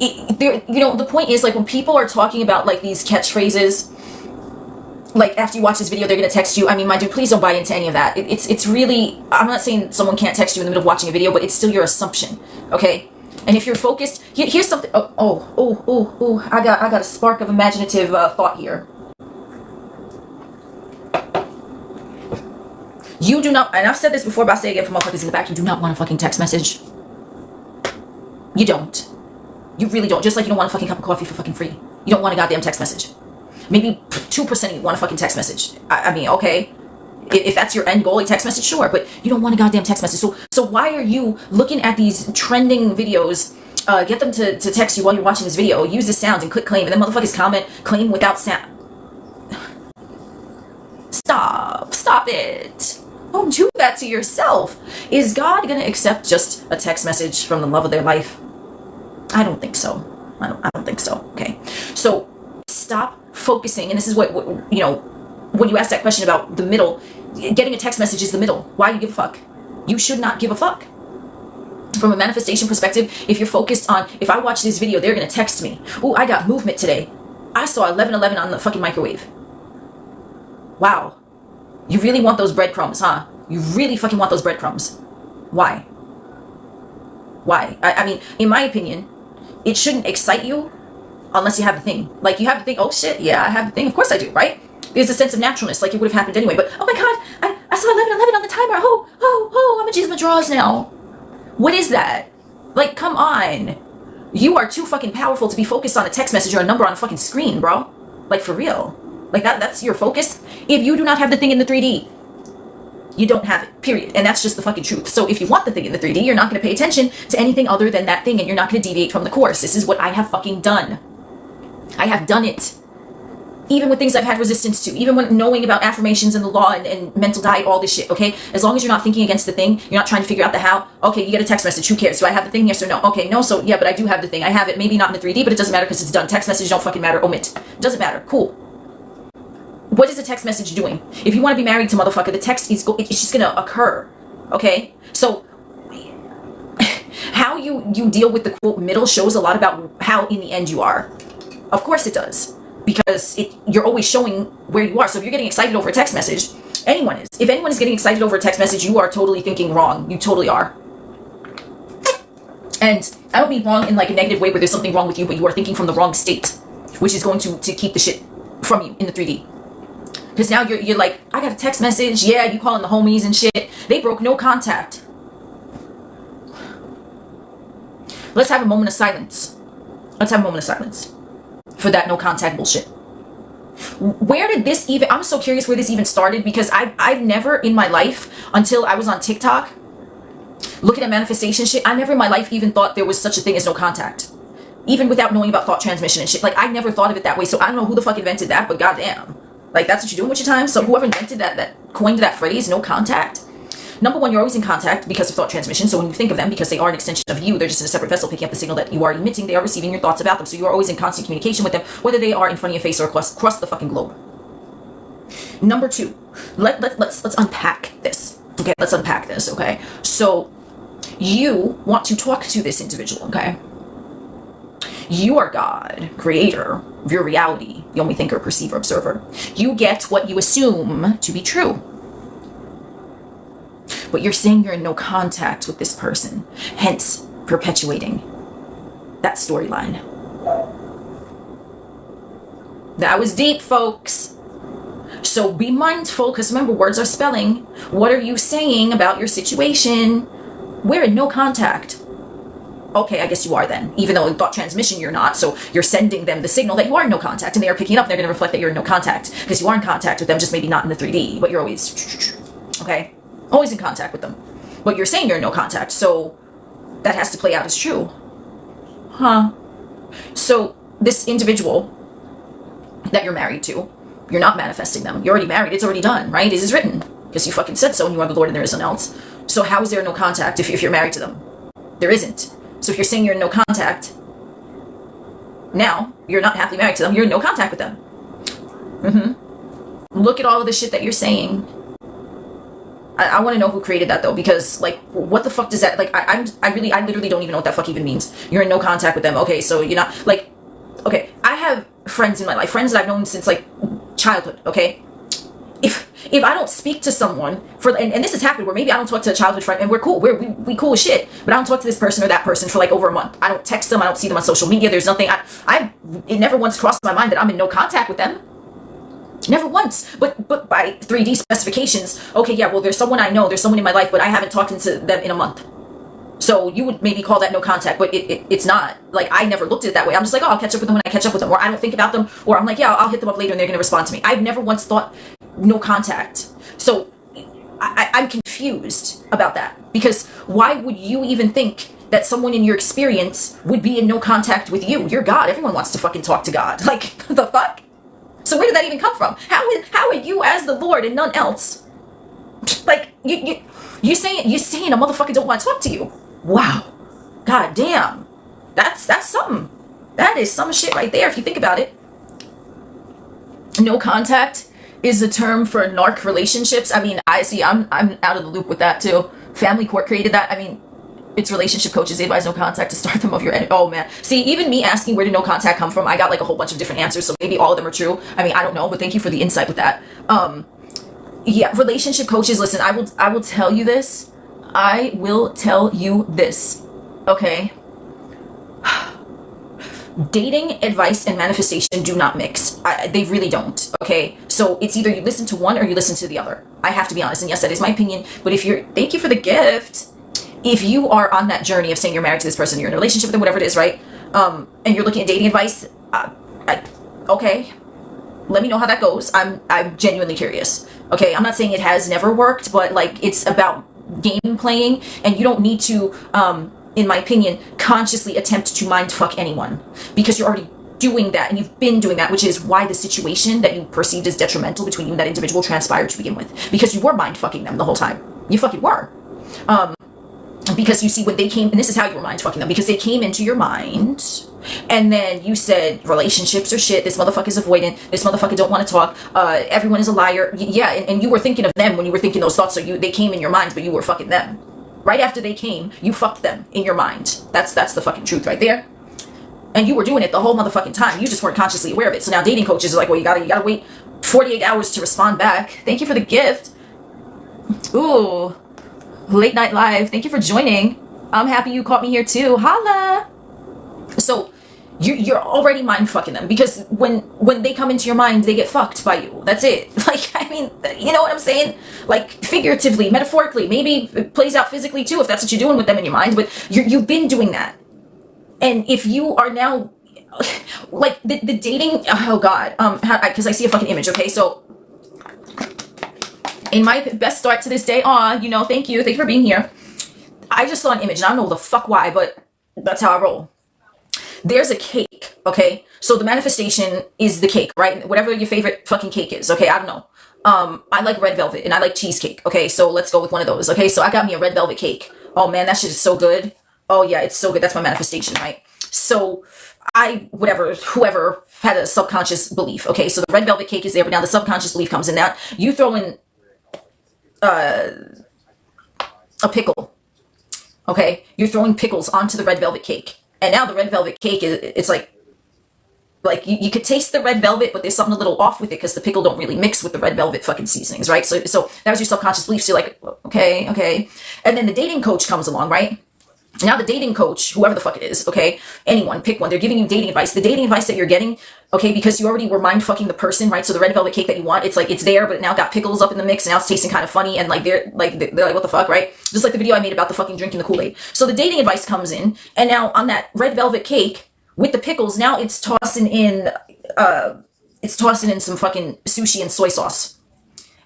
the point is, like, when people are talking about, like, these catchphrases, like, after you watch this video, they're gonna text you. I mean, my dude, please don't buy into any of that. It's really, I'm not saying someone can't text you in the middle of watching a video, but it's still your assumption, okay? And if you're focused, here's something. I got a spark of imaginative thought here. You do not, and I've said this before, but I'll say it again for motherfuckers in the back, you do not want a fucking text message. You don't. You really don't. Just like you don't want a fucking cup of coffee for fucking free. You don't want a goddamn text message. Maybe 2% of you want a fucking text message. I mean, okay. If that's your end goal, a text message, sure. But you don't want a goddamn text message. So why are you looking at these trending videos, get them to text you while you're watching this video, use the sound and click claim, and then motherfuckers comment, claim without sound. Stop it. Don't do that to yourself. Is God gonna accept just a text message from the love of their life? I don't think so. I don't think so. Okay. So stop focusing. And this is what when you ask that question about the middle, getting a text message is the middle. Why do you give a fuck? You should not give a fuck. From a manifestation perspective, if you're focused on, if I watch this video, they're gonna text me. Ooh, I got movement today. I saw 11:11 on the fucking microwave. Wow. You really want those breadcrumbs, huh? You really fucking want those breadcrumbs. Why? Why? I mean, in my opinion, it shouldn't excite you unless you have the thing. Like, you have to think, oh shit, yeah, I have the thing. Of course I do, right? There's a sense of naturalness, like it would have happened anyway. But, oh my god, I saw 11:11 on the timer. I'm gonna use my drawers now. What is that? Like, come on. You are too fucking powerful to be focused on a text message or a number on a fucking screen, bro. Like, for real. Like, that's your focus? If you do not have the thing in the 3D, you don't have it, period. And that's just the fucking truth. So if you want the thing in the 3D, you're not going to pay attention to anything other than that thing, and you're not going to deviate from the course. This is what I have fucking done. I have done it. Even with things I've had resistance to, even when knowing about affirmations and the law and mental diet, all this shit, okay? As long as you're not thinking against the thing, you're not trying to figure out the how. Okay, you get a text message, who cares? Do I have the thing? Yes or no? Okay, no, so yeah, but I do have the thing. I have it, maybe not in the 3D, but it doesn't matter because it's done. Text message don't fucking matter, omit. Doesn't matter, cool. What is a text message doing? If you want to be married to motherfucker, the text is it's just gonna occur, okay? So how you deal with the quote middle shows a lot about how in the end you are. Of course it does, because you're always showing where you are. So if you're getting excited over a text message, anyone is. If anyone is getting excited over a text message, you are totally thinking wrong. You totally are. And I don't mean wrong in like a negative way where there's something wrong with you, but you are thinking from the wrong state, which is going to keep the shit from you in the 3D. Because now you're like, I got a text message. Yeah, you calling the homies and shit. They broke no contact. Let's have a moment of silence. Let's have a moment of silence for that no contact bullshit. Where did this even, I'm so curious where this even started, because I've never in my life, until I was on TikTok, looking at manifestation shit, I never in my life even thought there was such a thing as no contact. Even without knowing about thought transmission and shit. Like, I never thought of it that way. So I don't know who the fuck invented that, but goddamn. Like, that's what you're doing with your time? So whoever invented that coined that phrase, no contact. Number one, you're always in contact because of thought transmission. So when you think of them, because they are an extension of you, they're just in a separate vessel picking up the signal that you are emitting. They are receiving your thoughts about them. So you're always in constant communication with them, whether they are in front of your face or across the fucking globe. Number two, let's unpack this. Okay, let's unpack this, okay? So you want to talk to this individual, okay? You are God, creator of your reality, the only thinker, perceiver, observer. You get what you assume to be true. But you're saying you're in no contact with this person, hence perpetuating that storyline. That was deep, folks. So be mindful, because remember, words are spelling. What are you saying about your situation? We're in no contact. Okay, I guess you are then. Even though in thought transmission you're not, so you're sending them the signal that you are in no contact, and they are picking it up, and they're going to reflect that you're in no contact, because you are in contact with them, just maybe not in the 3D, but you're always, okay? Always in contact with them. But you're saying you're in no contact, so that has to play out as true. Huh. So this individual that you're married to, you're not manifesting them. You're already married, it's already done, right? It is written, because you fucking said so, and you are the Lord and there is none else. So how is there no contact if you're married to them? There isn't. So if you're saying you're in no contact, now you're not happily married to them, you're in no contact with them. Look at all of the shit that you're saying. I want to know who created that though, because like, what the fuck does that, like, I literally don't even know what that fuck even means. You're in no contact with them. Okay, so you're not, like, okay, I have friends in my life, friends that I've known since like childhood, okay? If I don't speak to someone for, and this has happened where maybe I don't talk to a childhood friend and we're cool, we cool as shit, but I don't talk to this person or that person for like over a month. I don't text them, I don't see them on social media, there's nothing, it never once crossed my mind that I'm in no contact with them. Never once. But by 3D specifications, okay, yeah, well, there's someone I know, there's someone in my life, but I haven't talked to them in a month. So you would maybe call that no contact, but it's not. Like, I never looked at it that way. I'm just like, oh, I'll catch up with them when I catch up with them. Or I don't think about them. Or I'm like, yeah, I'll hit them up later and they're going to respond to me. I've never once thought no contact. So I'm confused about that. Because why would you even think that someone in your experience would be in no contact with you? You're God. Everyone wants to fucking talk to God. Like, the fuck? So where did that even come from? How are you as the Lord and none else? Like, you saying a motherfucker don't want to talk to you? Wow. God damn. That's something. That is some shit right there if you think about it. No contact is a term for narc relationships. I mean, I'm out of the loop with that too. Family Court created that. I mean, it's relationship coaches. They advise no contact to start them of your end. Oh man. See, even me asking where did no contact come from, I got like a whole bunch of different answers. So maybe all of them are true. I mean, I don't know, but thank you for the insight with that. Yeah, relationship coaches, listen, I will tell you this. I will tell you this. Okay. Dating, advice, and manifestation do not mix. They really don't. Okay. So it's either you listen to one or you listen to the other. I have to be honest. And yes, that is my opinion. But thank you for the gift. If you are on that journey of saying you're married to this person, you're in a relationship with them, whatever it is, right? And you're looking at dating advice, okay, let me know how that goes. I'm genuinely curious. Okay, I'm not saying it has never worked, but like it's about game playing, and you don't need to, in my opinion, consciously attempt to mind fuck anyone because you're already doing that and you've been doing that, which is why the situation that you perceived as detrimental between you and that individual transpired to begin with, because you were mind fucking them the whole time. You fucking were. Because you see, when they came, and this is how you were mind fucking them, because they came into your mind, and then you said relationships are shit, this motherfucker's avoidant, this motherfucker don't want to talk, everyone is a liar. Yeah, and you were thinking of them when you were thinking those thoughts, so they came in your mind, but you were fucking them. Right after they came, you fucked them in your mind. That's the fucking truth right there. And you were doing it the whole motherfucking time. You just weren't consciously aware of it. So now dating coaches are like, well, you gotta wait 48 hours to respond back. Thank you for the gift. Ooh. Late Night Live, thank you for joining. I'm happy you caught me here too. Holla. So you're already mind fucking them, because when they come into your mind, they get fucked by you. That's it. Like, I mean, you know what I'm saying? Like, figuratively, metaphorically, maybe it plays out physically too if that's what you're doing with them in your mind, but you've been doing that. And if you are now like the dating, oh god, because I see a fucking image. Okay, so in my best start to this day, thank you for being here. I just saw an image, and I don't know the fuck why, but that's how I roll. There's a cake, okay? So the manifestation is the cake, right? Whatever your favorite fucking cake is, okay? I don't know. I like red velvet, and I like cheesecake, okay? So let's go with one of those, okay? So I got me a red velvet cake. Oh man, that shit is so good. Oh yeah, it's so good. That's my manifestation, right? So whoever had a subconscious belief, okay? So the red velvet cake is there, but now the subconscious belief comes in that you throw in a pickle, okay? You're throwing pickles onto the red velvet cake, and now the red velvet cake it's like you could taste the red velvet, but there's something a little off with it because the pickle don't really mix with the red velvet fucking seasonings, right? So that was your subconscious belief. So you're like, okay, and then the dating coach comes along, right? Now the dating coach, whoever the fuck it is, okay, anyone, pick one, they're giving you dating advice. The dating advice that you're getting, okay, because you already were mind fucking the person, right? So the red velvet cake that you want, it's like, it's there, but it now got pickles up in the mix, and now it's tasting kind of funny, and like, they're like, what the fuck, right? Just like the video I made about the fucking drinking the Kool-Aid. So the dating advice comes in, and now on that red velvet cake with the pickles, now it's tossing in some fucking sushi and soy sauce.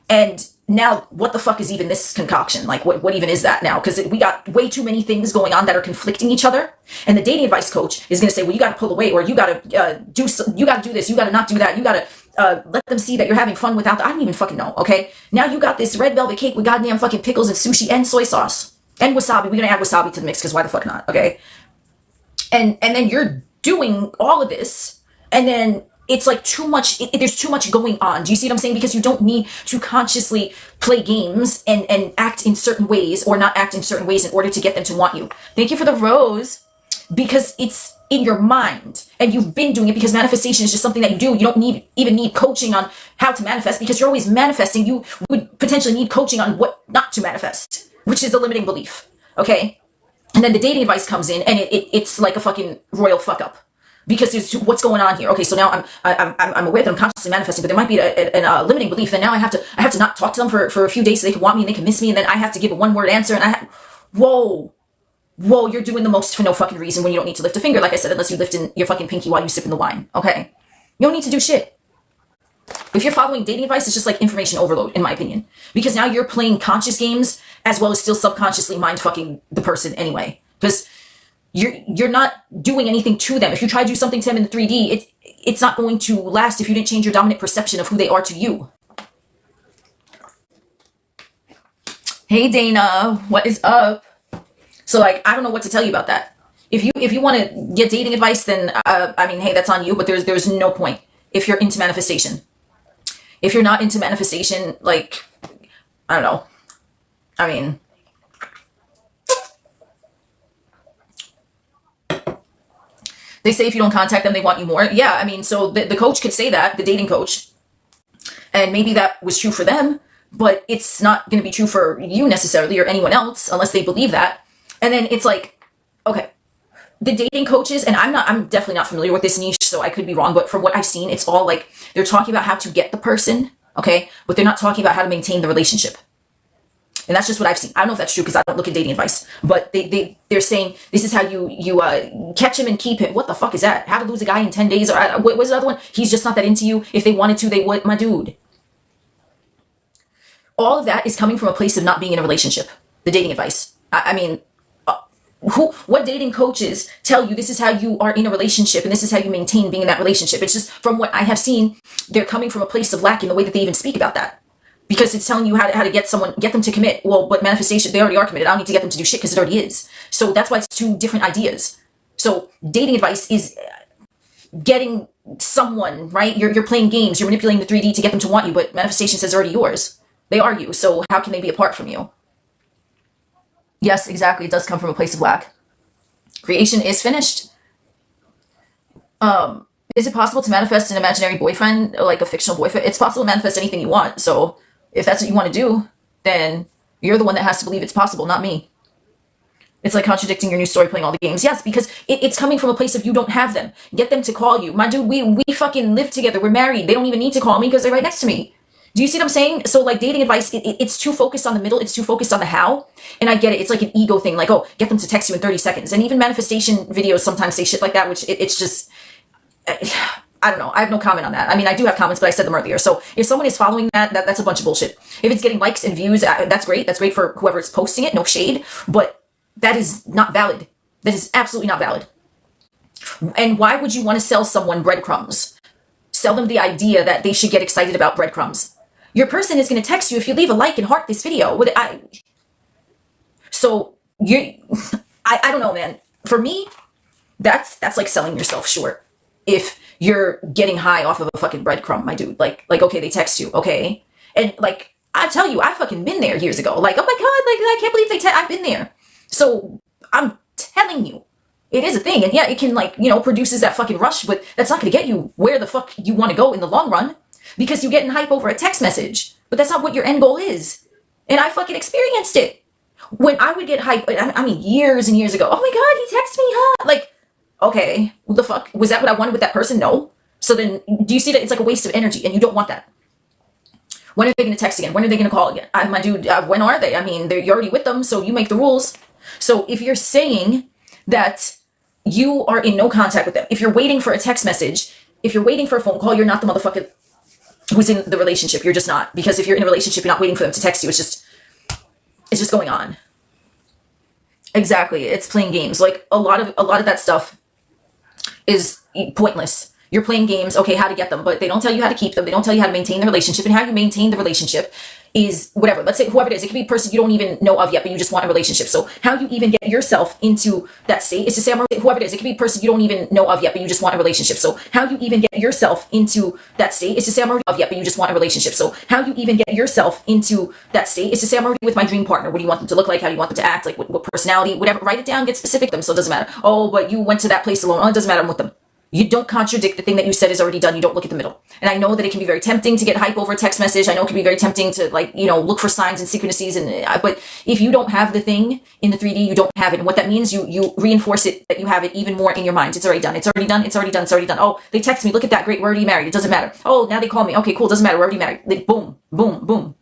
And now, what the fuck is even this concoction? Like, what even is that now? Because we got way too many things going on that are conflicting each other. And the dating advice coach is going to say, well, you got to pull away, or you got to do this, you got to not do that, you got to let them see that you're having fun without I don't even fucking know, okay? Now you got this red velvet cake with goddamn fucking pickles and sushi and soy sauce. And wasabi. We're going to add wasabi to the mix, because why the fuck not, okay? And then you're doing all of this, and then it's like too much, there's too much going on. Do you see what I'm saying? Because you don't need to consciously play games and act in certain ways or not act in certain ways in order to get them to want you. Thank you for the rose, because it's in your mind and you've been doing it, because manifestation is just something that you do. You don't even need coaching on how to manifest, because you're always manifesting. You would potentially need coaching on what not to manifest, which is a limiting belief. Okay. And then the dating advice comes in, and it's like a fucking royal fuck up. Because there's what's going on here. Okay, so now I'm aware that I'm consciously manifesting, but there might be a limiting belief. And now I have to not talk to them for a few days so they can want me and they can miss me, and then I have to give a one-word answer. And whoa, you're doing the most for no fucking reason when you don't need to lift a finger, like I said, unless you lift in your fucking pinky while you sip in the wine. Okay, you don't need to do shit. If you're following dating advice, it's just like information overload, in my opinion, because now you're playing conscious games as well as still subconsciously mind fucking the person anyway, because you're not doing anything to them. If you try to do something to them in the 3D, it's not going to last if you didn't change your dominant perception of who they are to you. Hey Dana, what is up? So like, I don't know what to tell you about that. If you want to get dating advice, then I mean, hey, that's on you. But there's no point if you're into manifestation. If you're not into manifestation, like, I don't know. I mean, they say if you don't contact them, they want you more. Yeah, I mean, so the coach could say that, the dating coach, and maybe that was true for them, but it's not going to be true for you necessarily or anyone else unless they believe that. And then it's like, okay, the dating coaches, and I'm definitely not familiar with this niche, so I could be wrong, but from what I've seen, it's all like they're talking about how to get the person, okay, but they're not talking about how to maintain the relationship. And that's just what I've seen. I don't know if that's true because I don't look at dating advice, but they're saying this is how you catch him and keep him. What the fuck is that? How to lose a guy in 10 days? Or what was the other one? He's just not that into you. If they wanted to, they would. My dude. All of that is coming from a place of not being in a relationship. The dating advice. I mean, what dating coaches tell you this is how you are in a relationship and this is how you maintain being in that relationship? It's just from what I have seen, they're coming from a place of lack in the way that they even speak about that. Because it's telling you how to get them to commit. Well, but manifestation, they already are committed. I don't need to get them to do shit because it already is. So that's why it's two different ideas. So dating advice is getting someone, right? You're playing games. You're manipulating the 3D to get them to want you. But manifestation says already yours. They are you. So how can they be apart from you? Yes, exactly. It does come from a place of lack. Creation is finished. Is it possible to manifest an imaginary boyfriend, like a fictional boyfriend? It's possible to manifest anything you want. So if that's what you want to do, then you're the one that has to believe it's possible, not me. It's like contradicting your new story, playing all the games. Yes, because it's coming from a place of you don't have them. Get them to call you. My dude, we fucking live together. We're married. They don't even need to call me because they're right next to me. Do you see what I'm saying? So like dating advice, it's too focused on the middle. It's too focused on the how. And I get it. It's like an ego thing. Like, oh, get them to text you in 30 seconds. And even manifestation videos sometimes say shit like that, which it's just... I don't know. I have no comment on that. I mean, I do have comments, but I said them earlier. So if someone is following that's a bunch of bullshit. If it's getting likes and views, that's great. That's great for whoever's posting it. No shade. But that is not valid. That is absolutely not valid. And why would you want to sell someone breadcrumbs? Sell them the idea that they should get excited about breadcrumbs. Your person is going to text you if you leave a like and heart this video. So I don't know, man. For me, that's like selling yourself short. If you're getting high off of a fucking breadcrumb, my dude, like, okay, they text you, okay? And like, I tell you, I fucking been there years ago. Like, oh my God, like, I can't believe I've been there. So I'm telling you, it is a thing. And yeah, it can like, produces that fucking rush, but that's not going to get you where the fuck you want to go in the long run because you're getting hype over a text message, but that's not what your end goal is. And I fucking experienced it. When I would get hype, I mean, years and years ago, oh my God, he texted me, huh? Like, okay, what the fuck? Was that what I wanted with that person? No. So then, do you see that it's like a waste of energy and you don't want that? When are they going to text again? When are they going to call again? My dude, when are they? I mean, you're already with them, so you make the rules. So if you're saying that you are in no contact with them, if you're waiting for a text message, if you're waiting for a phone call, you're not the motherfucker who's in the relationship. You're just not. Because if you're in a relationship, you're not waiting for them to text you. It's just going on. Exactly. It's playing games. Like a lot of that stuff is pointless. You're playing games, okay, how to get them, but they don't tell you how to keep them. They don't tell you how to maintain the relationship, and how you maintain the relationship is whatever. Let's say whoever it is, it could be a person you don't even know of yet, but you just want a relationship. So how you even get yourself into that state is to say, whoever it is, it could be a person you don't even know of yet, but you just want a relationship. So how you even get yourself into that state is to say, I'm already of yet, but you just want a relationship. So how you even get yourself into that state is to say, I'm already with my dream partner. What do you want them to look like? How do you want them to act? Like what personality, whatever, write it down, get specific to them. So it doesn't matter. Oh, but you went to that place alone. Oh, it doesn't matter. I'm with them. You don't contradict the thing that you said is already done. You don't look at the middle. And I know that it can be very tempting to get hype over a text message. I know it can be very tempting to look for signs and synchronicities. But if you don't have the thing in the 3D, you don't have it. And what that means, you reinforce it, that you have it even more in your mind. It's already done. It's already done. It's already done. It's already done. Oh, they text me. Look at that. Great. We're already married. It doesn't matter. Oh, now they call me. Okay, cool. Doesn't matter. We're already married. Like, boom, boom, boom.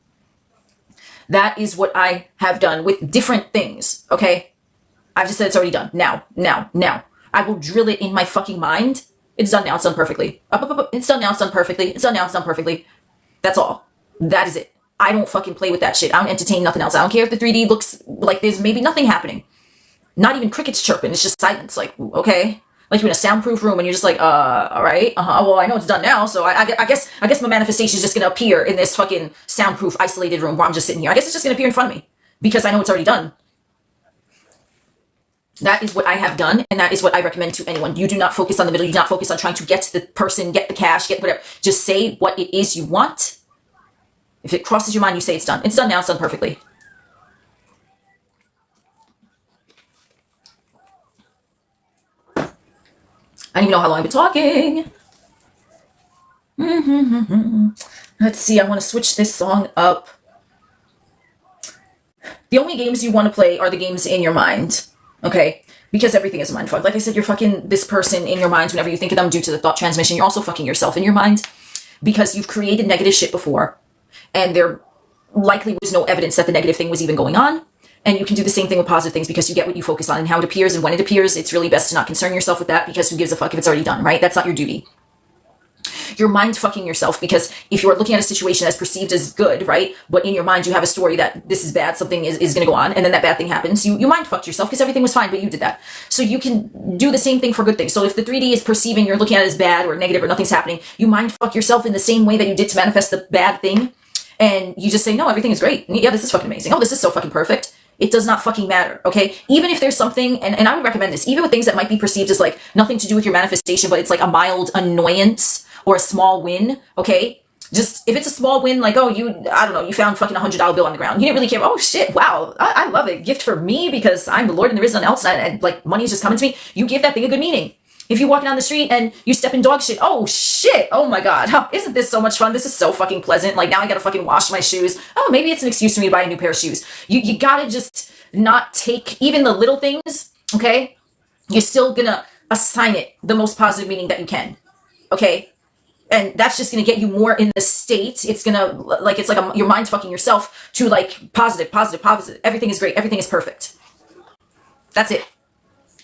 That is what I have done with different things. Okay. I've just said it's already done. Now. I will drill it in my fucking mind. It's done now. It's done perfectly. It's done now. It's done perfectly. It's done now. It's done perfectly. That's all. That is it. I don't fucking play with that shit. I don't entertain nothing else. I don't care if the 3D looks like there's maybe nothing happening. Not even crickets chirping. It's just silence. Like, okay. Like you're in a soundproof room and you're just like, all right. Well, I know it's done now. So I guess my manifestation is just going to appear in this fucking soundproof isolated room where I'm just sitting here. I guess it's just going to appear in front of me because I know it's already done. That is what I have done, and that is what I recommend to anyone. You do not focus on the middle. You do not focus on trying to get to the person, get the cash, get whatever. Just say what it is you want. If it crosses your mind, you say it's done. It's done now. It's done perfectly. I don't even know how long I've been talking. Let's see. I want to switch this song up. The only games you want to play are the games in your mind. Okay, because everything is a mind fuck. Like I said, you're fucking this person in your mind whenever you think of them due to the thought transmission. You're also fucking yourself in your mind because you've created negative shit before and there likely was no evidence that the negative thing was even going on. And you can do the same thing with positive things because you get what you focus on and how it appears. And when it appears, it's really best to not concern yourself with that because who gives a fuck if it's already done, right? That's not your duty. You're mind fucking yourself because if you're looking at a situation as perceived as good, right? But in your mind, you have a story that this is bad, something is going to go on, and then that bad thing happens. You mind fucked yourself because everything was fine, but you did that. So you can do the same thing for good things. So if the 3D is perceiving you're looking at it as bad or negative or nothing's happening, you mind fuck yourself in the same way that you did to manifest the bad thing. And you just say, no, everything is great. Yeah, this is fucking amazing. Oh, this is so fucking perfect. It does not fucking matter, okay? Even if there's something, and I would recommend this, even with things that might be perceived as like nothing to do with your manifestation, but it's like a mild annoyance or a small win, okay? Just, if it's a small win, like, oh, I don't know, you found fucking $100 bill on the ground. You didn't really care. Oh, shit, wow, I love it. Gift for me because I'm the Lord and there is none else, and like, money is just coming to me. You give that thing a good meaning. If you're walking down the street and you step in dog shit, oh, shit, oh my God, isn't this so much fun? This is so fucking pleasant. Like, now I gotta fucking wash my shoes. Oh, maybe it's an excuse for me to buy a new pair of shoes. You gotta just not take even the little things, okay? You're still gonna assign it the most positive meaning that you can, okay? And that's just going to get you more in the state. It's going to, like, it's like your mind's fucking yourself to, like, positive. Everything is great. Everything is perfect. That's it.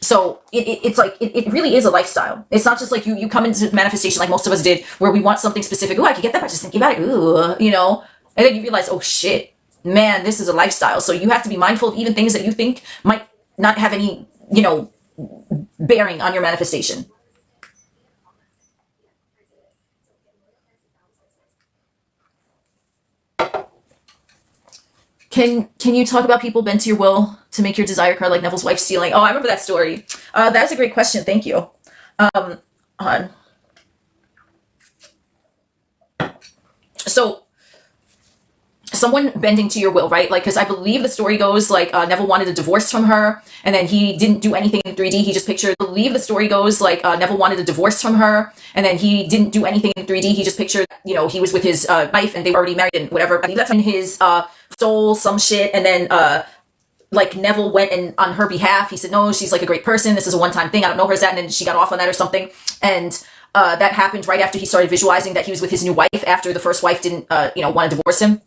So it's like, it really is a lifestyle. It's not just like you come into manifestation like most of us did, where we want something specific. Oh, I could get that by just thinking about it. Ooh, you know? And then you realize, oh, shit, man, this is a lifestyle. So you have to be mindful of even things that you think might not have any, you know, bearing on your manifestation. Can you talk about people bent to your will to make your desire card like Neville's wife stealing? Oh, I remember that story. That's a great question. Thank you. On. So someone bending to your will, right? Like, because I believe the story goes like Neville wanted a divorce from her, and then he didn't do anything in 3D. He just pictured. I believe the story goes like Neville wanted a divorce from her, and then he didn't do anything in 3D. He just pictured, you know, he was with his wife and they were already married and whatever. I think that's in his stole some shit, and then like Neville went and on her behalf, he said, no, she's like a great person. This is a one-time thing. I don't know her as that, and then she got off on that or something, and that happened right after he started visualizing that he was with his new wife after the first wife didn't, you know, want to divorce him.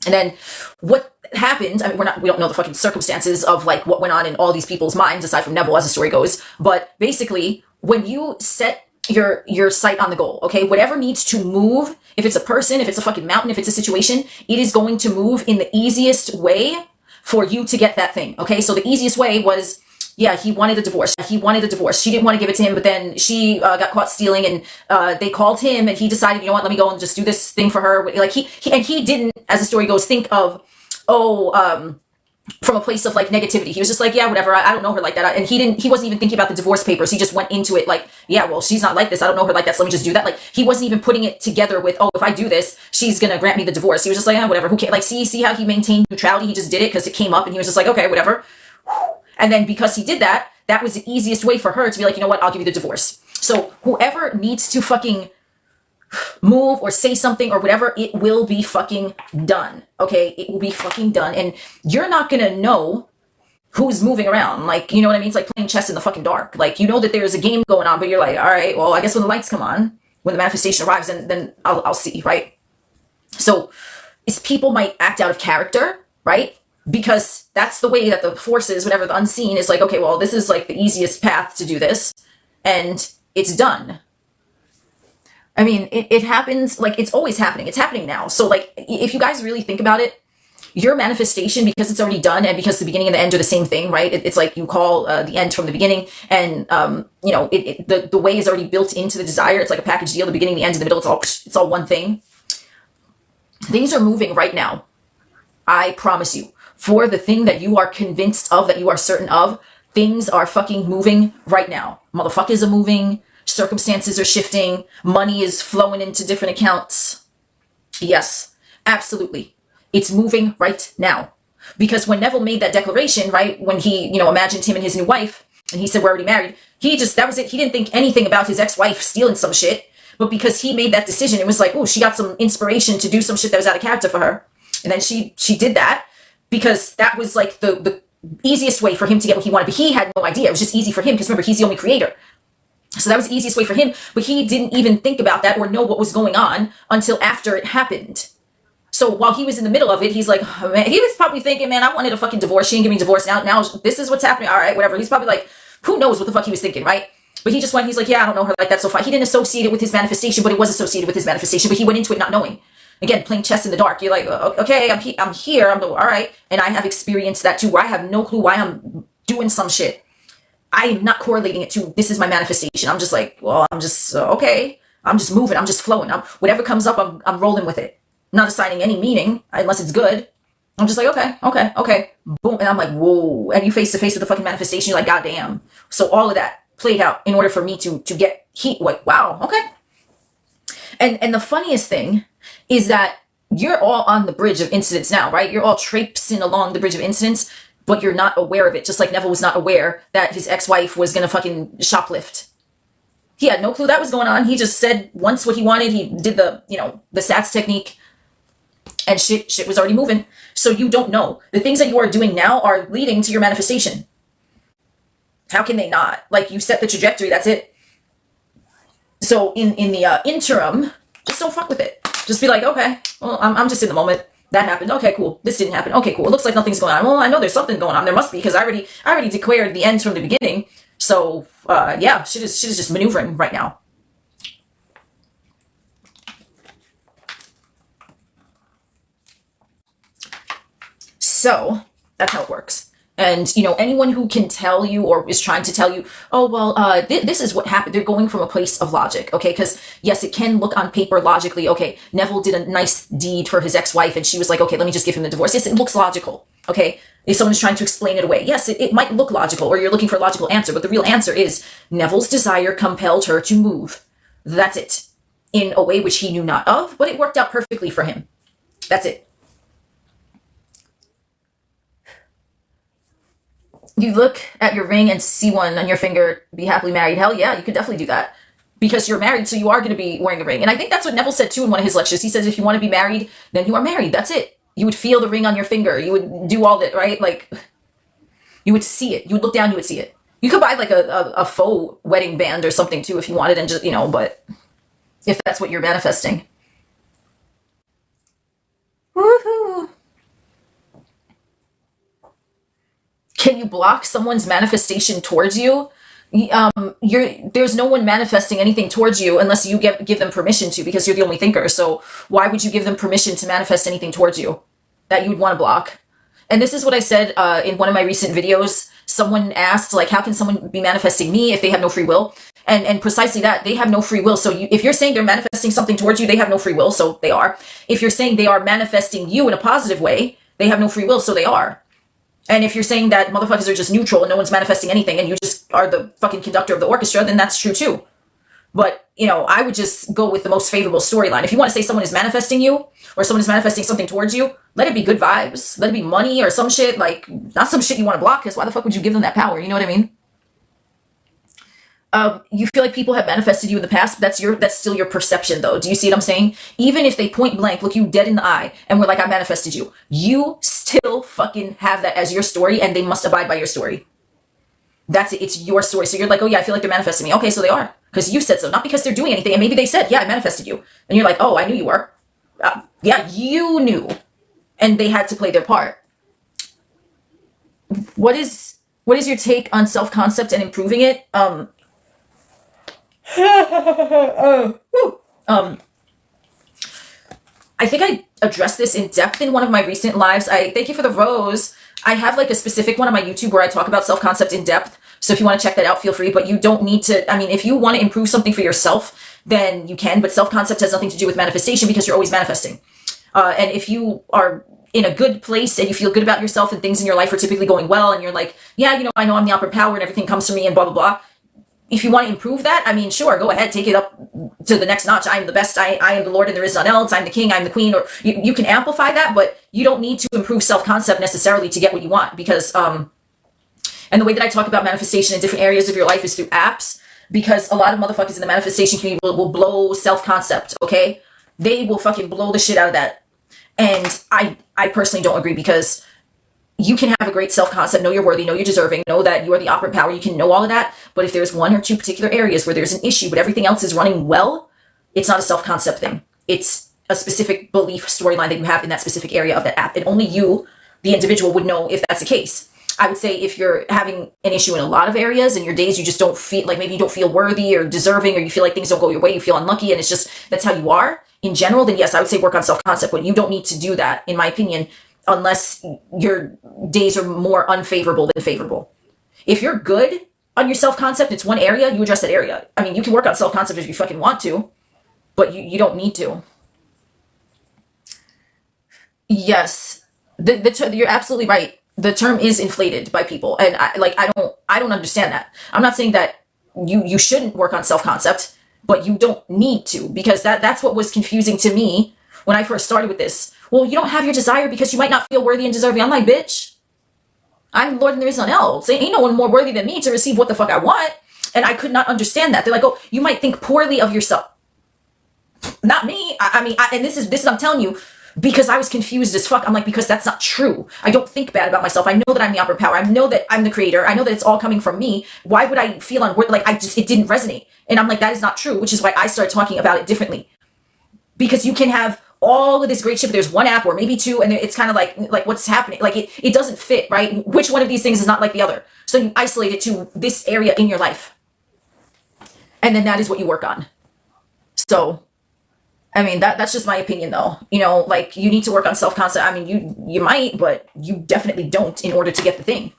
And then what happened, I mean, we don't know the fucking circumstances of like what went on in all these people's minds aside from Neville as the story goes. But basically, when you set your sight on the goal, okay, whatever needs to move, if it's a person, if it's a fucking mountain, if it's a situation, it is going to move in the easiest way for you to get that thing, okay? So the easiest way was Yeah, he wanted a divorce. He wanted a divorce. She didn't want to give it to him, but then she got caught stealing, and they called him, and he decided, you know what, let me go and just do this thing for her. Like he didn't, as the story goes, think of, from a place of like negativity. He was just like, yeah, whatever. I don't know her like that. And he wasn't even thinking about the divorce papers. He just went into it like, yeah, well, she's not like this. I don't know her like that. So let me just do that. Like, he wasn't even putting it together with, oh, if I do this, she's going to grant me the divorce. He was just like, yeah, whatever. Who cares? Like, see how he maintained neutrality? He just did it because it came up, and he was just like, okay, whatever. And then because he did that, that was the easiest way for her to be like, you know what, I'll give you the divorce. So whoever needs to fucking move or say something or whatever, it will be fucking done. Okay, it will be fucking done. And you're not gonna know who's moving around. Like, you know what I mean? It's like playing chess in the fucking dark. Like, you know that there's a game going on, but you're like, all right, well, I guess when the lights come on, when the manifestation arrives, then I'll see, right? So people might act out of character, right? Because that's the way that the forces, whatever, the unseen is like, okay, well, this is like the easiest path to do this, and it's done. I mean, it happens, like, it's always happening. It's happening now. So, like, if you guys really think about it, your manifestation, because it's already done, and because the beginning and the end are the same thing, right? It's like you call the end from the beginning, and, you know, the way is already built into the desire. It's like a package deal, the beginning, the end, and the middle, it's all one thing. Things are moving right now. I promise you. For the thing that you are convinced of, that you are certain of, things are fucking moving right now. Motherfuckers are moving. Circumstances are shifting. Money is flowing into different accounts. Yes, absolutely. It's moving right now. Because when Neville made that declaration, right, when he, you know, imagined him and his new wife, and he said, we're already married, that was it. He didn't think anything about his ex-wife stealing some shit. But because he made that decision, it was like, oh, she got some inspiration to do some shit that was out of character for her. And then she did that. Because that was like the easiest way for him to get what he wanted. But he had no idea. It was just easy for him because remember, he's the only creator. So that was the easiest way for him. But he didn't even think about that or know what was going on until after it happened. So while he was in the middle of it, he's like, oh, man, he was probably thinking, man, I wanted a fucking divorce. She didn't give me a divorce. Now this is what's happening. All right, whatever. He's probably like, who knows what the fuck he was thinking, right? But he just went, he's like, yeah, I don't know her like that so far. He didn't associate it with his manifestation, but it was associated with his manifestation. But he went into it not knowing. Again, playing chess in the dark. You're like, okay, I'm here. All right. And I have experienced that too, where I have no clue why I'm doing some shit. I am not correlating it to, this is my manifestation. I'm just like, well, I'm just, okay. I'm just moving. I'm just flowing. Whatever comes up, I'm rolling with it. I'm not assigning any meaning unless it's good. I'm just like, okay. Boom. And I'm like, whoa. And you face to face with the fucking manifestation. You're like, goddamn. So all of that played out in order for me to get heat. Like, wow. Okay. And the funniest thing is that you're all on the bridge of incidents now, right? You're all traipsing along the bridge of incidents, but you're not aware of it. Just like Neville was not aware that his ex-wife was going to fucking shoplift. He had no clue that was going on. He just said once what he wanted. He did the SATS technique, and shit was already moving. So you don't know. The things that you are doing now are leading to your manifestation. How can they not? Like, you set the trajectory, that's it. So in the interim, just don't fuck with it. Just be like, okay, well, I'm just in the moment. That happened. Okay, cool. This didn't happen. Okay, cool. It looks like nothing's going on. Well, I know there's something going on. There must be, because I already declared the end from the beginning. So yeah, shit is just maneuvering right now. So that's how it works. And, anyone who can tell you or is trying to tell you, oh, well, this is what happened. They're going from a place of logic, okay? Because, yes, it can look on paper logically. Okay, Neville did a nice deed for his ex-wife, and she was like, okay, let me just give him the divorce. Yes, it looks logical, okay? If someone's trying to explain it away, yes, it might look logical, or you're looking for a logical answer, but the real answer is Neville's desire compelled her to move. That's it. In a way which he knew not of, but it worked out perfectly for him. That's it. You look at your ring and see one on your finger, be happily married. Hell yeah, you could definitely do that. Because you're married, so you are going to be wearing a ring. And I think that's what Neville said too in one of his lectures. He says if you want to be married, then you are married. That's it. You would feel the ring on your finger. You would do all that, right? Like, you would see it. You would look down, you would see it. You could buy like a faux wedding band or something too if you wanted, and just, but if that's what you're manifesting. Woohoo! Can you block someone's manifestation towards you? There's no one manifesting anything towards you unless you give them permission to, because you're the only thinker. So why would you give them permission to manifest anything towards you that you would want to block? And this is what I said in one of my recent videos. someone asked, like, how can someone be manifesting me if they have no free will? And precisely that, they have no free will. So if you're saying they're manifesting something towards you, they have no free will, so they are. If you're saying they are manifesting you in a positive way, they have no free will, so they are. And if you're saying that motherfuckers are just neutral and no one's manifesting anything and you just are the fucking conductor of the orchestra, then that's true too. But, you know, I would just go with the most favorable storyline. If you want to say someone is manifesting you or someone is manifesting something towards you, let it be good vibes. Let it be money or some shit, like, not some shit you want to block, because why the fuck would you give them that power? You know what I mean? You feel like people have manifested you in the past, but that's still your perception though. Do you see what I'm saying? Even if they point blank look you dead in the eye and were like, I manifested you, you still fucking have that as your story and they must abide by your story. That's it. It's your story. So you're like, oh yeah, I feel like they're manifesting me. Okay, so they are. Because you said so, not because they're doing anything. And maybe they said, yeah, I manifested you. And you're like, oh, I knew you were. Yeah, you knew. And they had to play their part. What is your take on self-concept and improving it? I think I addressed this in depth in one of my recent lives. I thank you for the rose. I have like a specific one on my YouTube where I talk about self-concept in depth. So if you want to check that out, feel free, but you don't need to. I mean, if you want to improve something for yourself, then you can, but self-concept has nothing to do with manifestation because you're always manifesting. And if you are in a good place and you feel good about yourself and things in your life are typically going well and you're like, yeah, you know, I know I'm the upper power and everything comes to me and blah, blah, blah. If you want to improve that, I mean, sure, go ahead, take it up to the next notch. I am the best. I am the Lord and there is none else. I'm the king. I'm the queen. Or you can amplify that, but you don't need to improve self-concept necessarily to get what you want because, and the way that I talk about manifestation in different areas of your life is through apps because a lot of motherfuckers in the manifestation community will blow self-concept, okay? They will fucking blow the shit out of that. And I personally don't agree because you can have a great self-concept, know you're worthy, know you're deserving, know that you are the operant power, you can know all of that. But if there's one or two particular areas where there's an issue, but everything else is running well, it's not a self-concept thing. It's a specific belief storyline that you have in that specific area of that app. And only you, the individual, would know if that's the case. I would say if you're having an issue in a lot of areas and your days you just don't feel like maybe you don't feel worthy or deserving or you feel like things don't go your way, you feel unlucky and it's just that's how you are in general, then yes, I would say work on self-concept, but you don't need to do that, in my opinion, unless your days are more unfavorable than favorable. If you're good on your self-concept, it's one area, you address that area. I mean, you can work on self-concept if you fucking want to, but you don't need to. Yes, you're absolutely right. The term is inflated by people, and I don't understand that. I'm not saying that you shouldn't work on self-concept, but you don't need to, because that's what was confusing to me when I first started with this. Well, you don't have your desire because you might not feel worthy and deserving. I'm like, bitch, I'm Lord and there is none else. Ain't no one more worthy than me to receive what the fuck I want. And I could not understand that. They're like, oh, you might think poorly of yourself. Not me. I mean, and this is I'm telling you, because I was confused as fuck. I'm like, because that's not true. I don't think bad about myself. I know that I'm the upper power. I know that I'm the creator. I know that it's all coming from me. Why would I feel unworthy? Like, it didn't resonate. And I'm like, that is not true, which is why I started talking about it differently. Because you can have all of this great shit, but there's one app or maybe two, and it's kind of like what's happening? Like, it doesn't fit, right? Which one of these things is not like the other? So you isolate it to this area in your life. And then that is what you work on. So, I mean, that's just my opinion though. You know, like, you need to work on self-concept. I mean, you might, but you definitely don't in order to get the thing.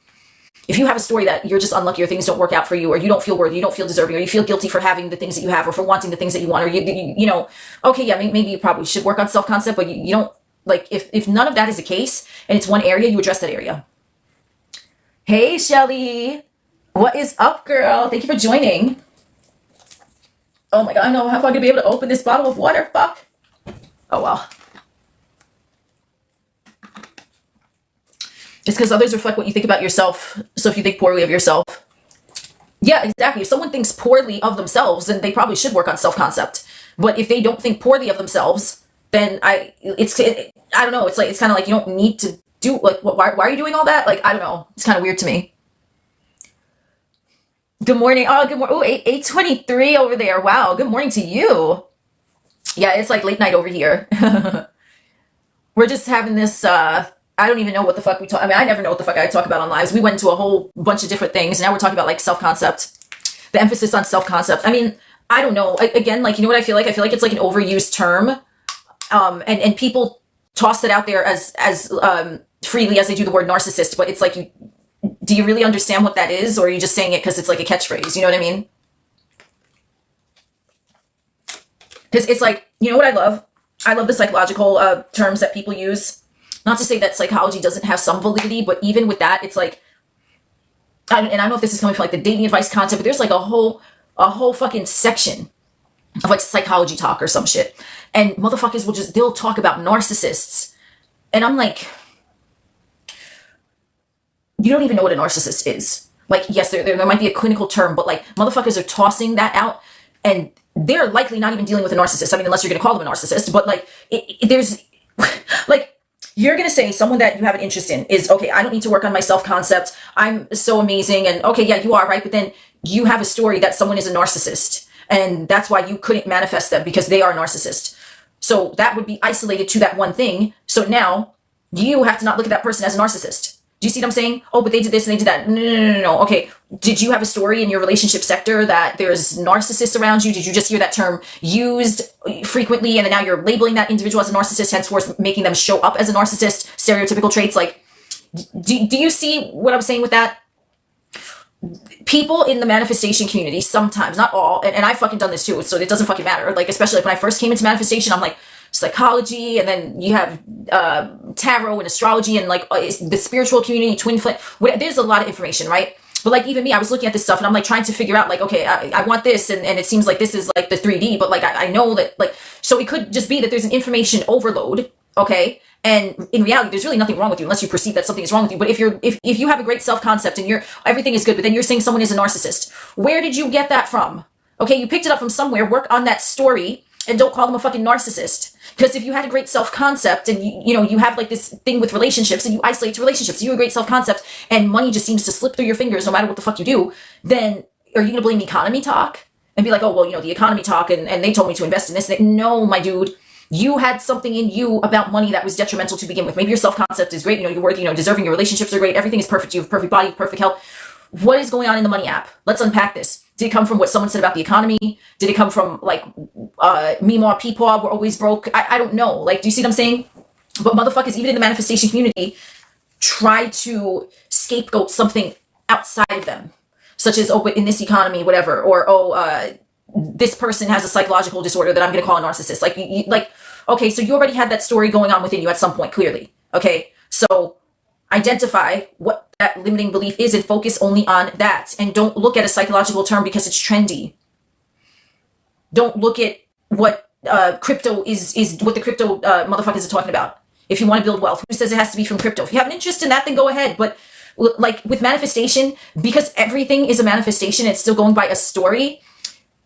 If you have a story that you're just unlucky or things don't work out for you or you don't feel worthy, you don't feel deserving, or you feel guilty for having the things that you have or for wanting the things that you want, or you know, okay, yeah, maybe you probably should work on self-concept, but you don't, like, if none of that is the case and it's one area, you address that area. Hey, Shelly. What is up, girl? Thank you for joining. Oh my God, I don't know how I'm going to be able to open this bottle of water. Fuck. Oh, well. It's because others reflect what you think about yourself. So if you think poorly of yourself. Yeah, exactly. If someone thinks poorly of themselves, then they probably should work on self-concept. But if they don't think poorly of themselves, then I don't know. It's kind of like you don't need to do, like, why are you doing all that? Like, I don't know. It's kind of weird to me. Good morning. Oh, good morning. Oh, 8:23 over there. Wow. Good morning to you. Yeah, it's like late night over here. We're just having this, I don't even know what the fuck we talk. I mean, I never know what the fuck I talk about on lives. We went into a whole bunch of different things. Now we're talking about like self-concept, the emphasis on self-concept. I mean, I don't know. Again, like, you know what I feel like? I feel like it's like an overused term. And people toss it out there as freely as they do the word narcissist, but it's like, do you really understand what that is? Or are you just saying it because it's like a catchphrase? You know what I mean? Because it's like, you know what I love? I love the psychological terms that people use. Not to say that psychology doesn't have some validity, but even with that, it's like, and I don't know if this is coming from like the dating advice concept, but there's like a whole fucking section of like psychology talk or some shit. And motherfuckers will just, they'll talk about narcissists. And I'm like, you don't even know what a narcissist is. Like, yes, there might be a clinical term, but like motherfuckers are tossing that out, and they're likely not even dealing with a narcissist. I mean, unless you're going to call them a narcissist, but like there's like, you're going to say someone that you have an interest in is, okay, I don't need to work on my self-concept. I'm so amazing. And okay, yeah, you are, right? But then you have a story that someone is a narcissist, and that's why you couldn't manifest them, because they are a narcissist. So that would be isolated to that one thing. So now you have to not look at that person as a narcissist. Do you see what I'm saying? Oh, but they did this and they did that. No. Okay. Did you have a story in your relationship sector that there's narcissists around you? Did you just hear that term used frequently, and then now you're labeling that individual as a narcissist, henceforth making them show up as a narcissist, stereotypical traits? Like, do you see what I'm saying with that? People in the manifestation community, sometimes, not all, and I've fucking done this too, so it doesn't fucking matter. Like, especially like when I first came into manifestation, I'm like, psychology, and then you have tarot and astrology, and like the spiritual community, twin flame. There's a lot of information, right? But like even me, I was looking at this stuff and I'm like trying to figure out like, okay, I want this, and it seems like this is like the 3D, but like I know that like, so it could just be that there's an information overload, okay? And in reality, there's really nothing wrong with you unless you perceive that something is wrong with you. But if you have a great self-concept and everything is good, but then you're saying someone is a narcissist, where did you get that from? Okay, you picked it up from somewhere. Work on that story, and don't call them a fucking narcissist. Because if you had a great self-concept, and you have like this thing with relationships, and you isolate to relationships, you have a great self-concept, and money just seems to slip through your fingers no matter what the fuck you do, then are you going to blame economy talk and be like, oh, well, the economy talk, and they told me to invest in this? No, my dude. You had something in you about money that was detrimental to begin with. Maybe your self-concept is great, you're worthy, deserving, your relationships are great, everything is perfect, you have perfect body, perfect health. What is going on in the money app? Let's unpack this. Did it come from what someone said about the economy? Did it come from like Meemaw, Peepaw, we're always broke? I don't know. Like, do you see what I'm saying? But motherfuckers, even in the manifestation community, try to scapegoat something outside of them, such as, oh, but in this economy, whatever, or this person has a psychological disorder that I'm going to call a narcissist. Like, okay, so you already had that story going on within you at some point, clearly. Okay, so identify what that limiting belief is and focus only on that. And don't look at a psychological term because it's trendy. Don't look at what crypto is what the crypto motherfuckers are talking about. If you want to build wealth, who says it has to be from crypto? If you have an interest in that, then go ahead. But like with manifestation, because everything is a manifestation, it's still going by a story.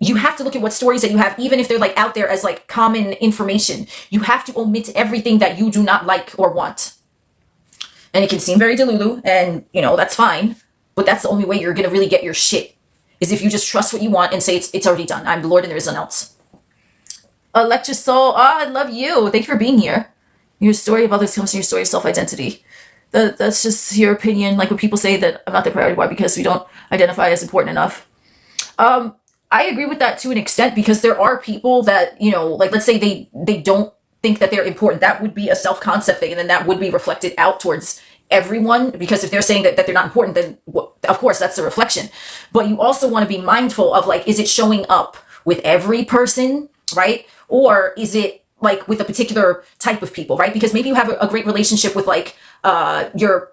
You have to look at what stories that you have, even if they're like out there as like common information. You have to omit everything that you do not like or want. And it can seem very delulu, and that's fine, but that's the only way you're gonna really get your shit, is if you just trust what you want and say it's already done. I'm the Lord and there is none else. Electra Soul, I love you. Thank you for being here. Your story of others comes from your story of self-identity. That's just your opinion. Like when people say that I'm not the priority, why? Because we don't identify as important enough. I agree with that to an extent, because there are people that, like let's say they don't think that they're important. That would be a self-concept thing, and then that would be reflected out towards everyone, because if they're saying that they're not important, then of course that's a reflection. But you also want to be mindful of like, is it showing up with every person, right? Or is it like with a particular type of people, right? Because maybe you have a great relationship with like your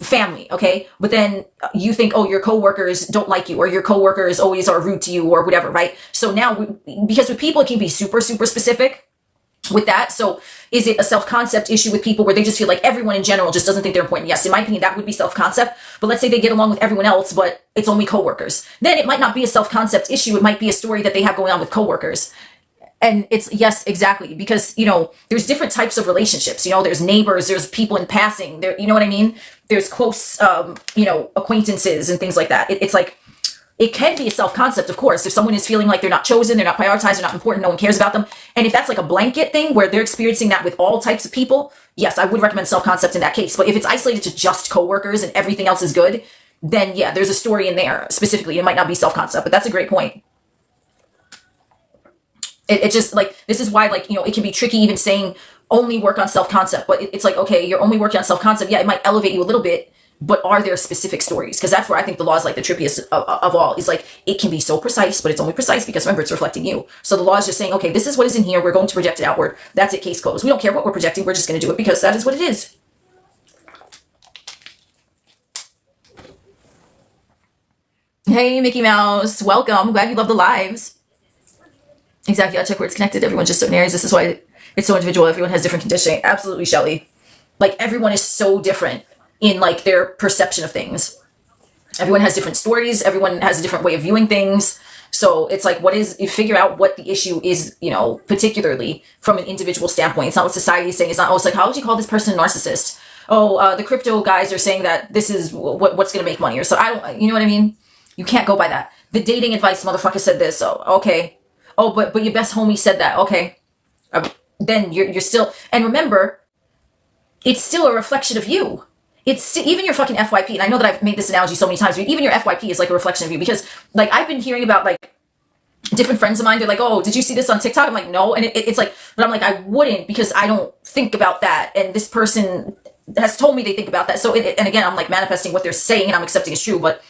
family, okay? But then you think, oh, your coworkers don't like you, or your coworkers always are rude to you, or whatever, right? So now, because with people, it can be super, super specific with that. So is it a self-concept issue with people where they just feel like everyone in general just doesn't think they're important? Yes, in my opinion, that would be self-concept. But let's say they get along with everyone else, but it's only coworkers. Then it might not be a self-concept issue. It might be a story that they have going on with coworkers. And it's, yes, exactly. Because, there's different types of relationships. There's neighbors, there's people in passing, there, you know what I mean? There's close, acquaintances and things like that. It's like, it can be a self-concept, of course. If someone is feeling like they're not chosen, they're not prioritized, they're not important, no one cares about them. And if that's like a blanket thing where they're experiencing that with all types of people, yes, I would recommend self-concept in that case. But if it's isolated to just coworkers and everything else is good, then yeah, there's a story in there specifically. It might not be self-concept, but that's a great point. It just like, this is why like, it can be tricky even saying only work on self-concept, but it's like, okay, you're only working on self-concept. Yeah, it might elevate you a little bit, but are there specific stories? Because that's where I think the law is like the trippiest of all. Is like, it can be so precise, but it's only precise because remember, it's reflecting you. So the law is just saying, okay, this is what is in here. We're going to project it outward. That's it, case closed. We don't care what we're projecting. We're just going to do it because that is what it is. Hey, Mickey Mouse. Welcome. Glad you love the lives. Exactly. I check where it's connected. Everyone's just certain areas. This is why it's so individual. Everyone has different conditioning. Absolutely, Shelley. Like, everyone is so different in like their perception of things. Everyone has different stories. Everyone has a different way of viewing things. So it's like, you figure out what the issue is, you know, particularly from an individual standpoint. It's not what society is saying. It's not, oh, it's like, how would you call this person a narcissist? Oh, the crypto guys are saying that this is what's going to make money. Or so I don't, you know what I mean? You can't go by that. The dating advice motherfucker said this. So, okay. Oh, but your best homie said that. Okay. Then you're still, and remember, it's still a reflection of you. It's even your fucking FYP. And I know that I've made this analogy so many times, but even your FYP is like a reflection of you, because like I've been hearing about like different friends of mine. They're like, oh, did you see this on TikTok? I'm like, no. And it's like, but I'm like, I wouldn't, because I don't think about that. And this person has told me they think about that. So, and again, I'm like manifesting what they're saying and I'm accepting it's true. But,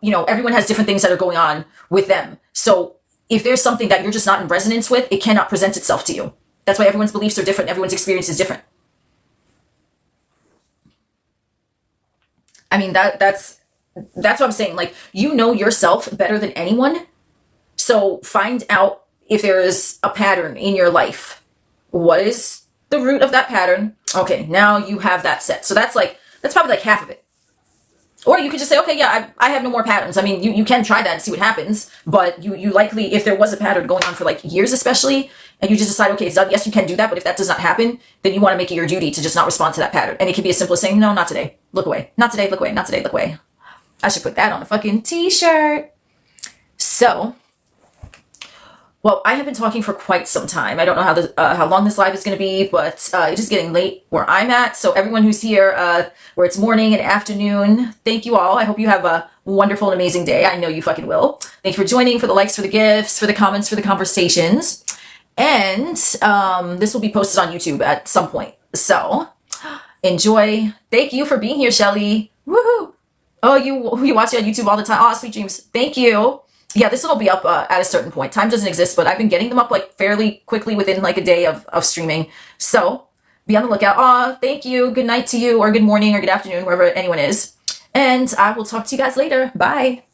you know, everyone has different things that are going on with them. So if there's something that you're just not in resonance with, it cannot present itself to you. That's why everyone's beliefs are different. Everyone's experience is different. I mean, that's what I'm saying. Like, you know yourself better than anyone. So find out if there is a pattern in your life. What is the root of that pattern? Okay, now you have that set. So that's probably like half of it. Or you could just say, okay, yeah, I have no more patterns. I mean, you can try that and see what happens. But you likely, if there was a pattern going on for like years especially, and you just decide, okay, it's done, yes, you can do that. But if that does not happen, then you want to make it your duty to just not respond to that pattern. And it can be as simple as saying, no, not today. Look away. Not today, look away. Not today, look away. I should put that on a fucking t-shirt. So, well, I have been talking for quite some time. I don't know how long this live is going to be, but it is getting late where I'm at. So everyone who's here, where it's morning and afternoon, thank you all. I hope you have a wonderful and amazing day. I know you fucking will. Thank you for joining, for the likes, for the gifts, for the comments, for the conversations. And this will be posted on YouTube at some point. So enjoy. Thank you for being here, Shelley. Woohoo. Oh, you watch it on YouTube all the time. Oh, sweet dreams. Thank you. Yeah, this will all be up at a certain point. Time doesn't exist, but I've been getting them up like fairly quickly within like a day of streaming. So be on the lookout. Aw, thank you. Good night to you, or good morning, or good afternoon, wherever anyone is. And I will talk to you guys later. Bye.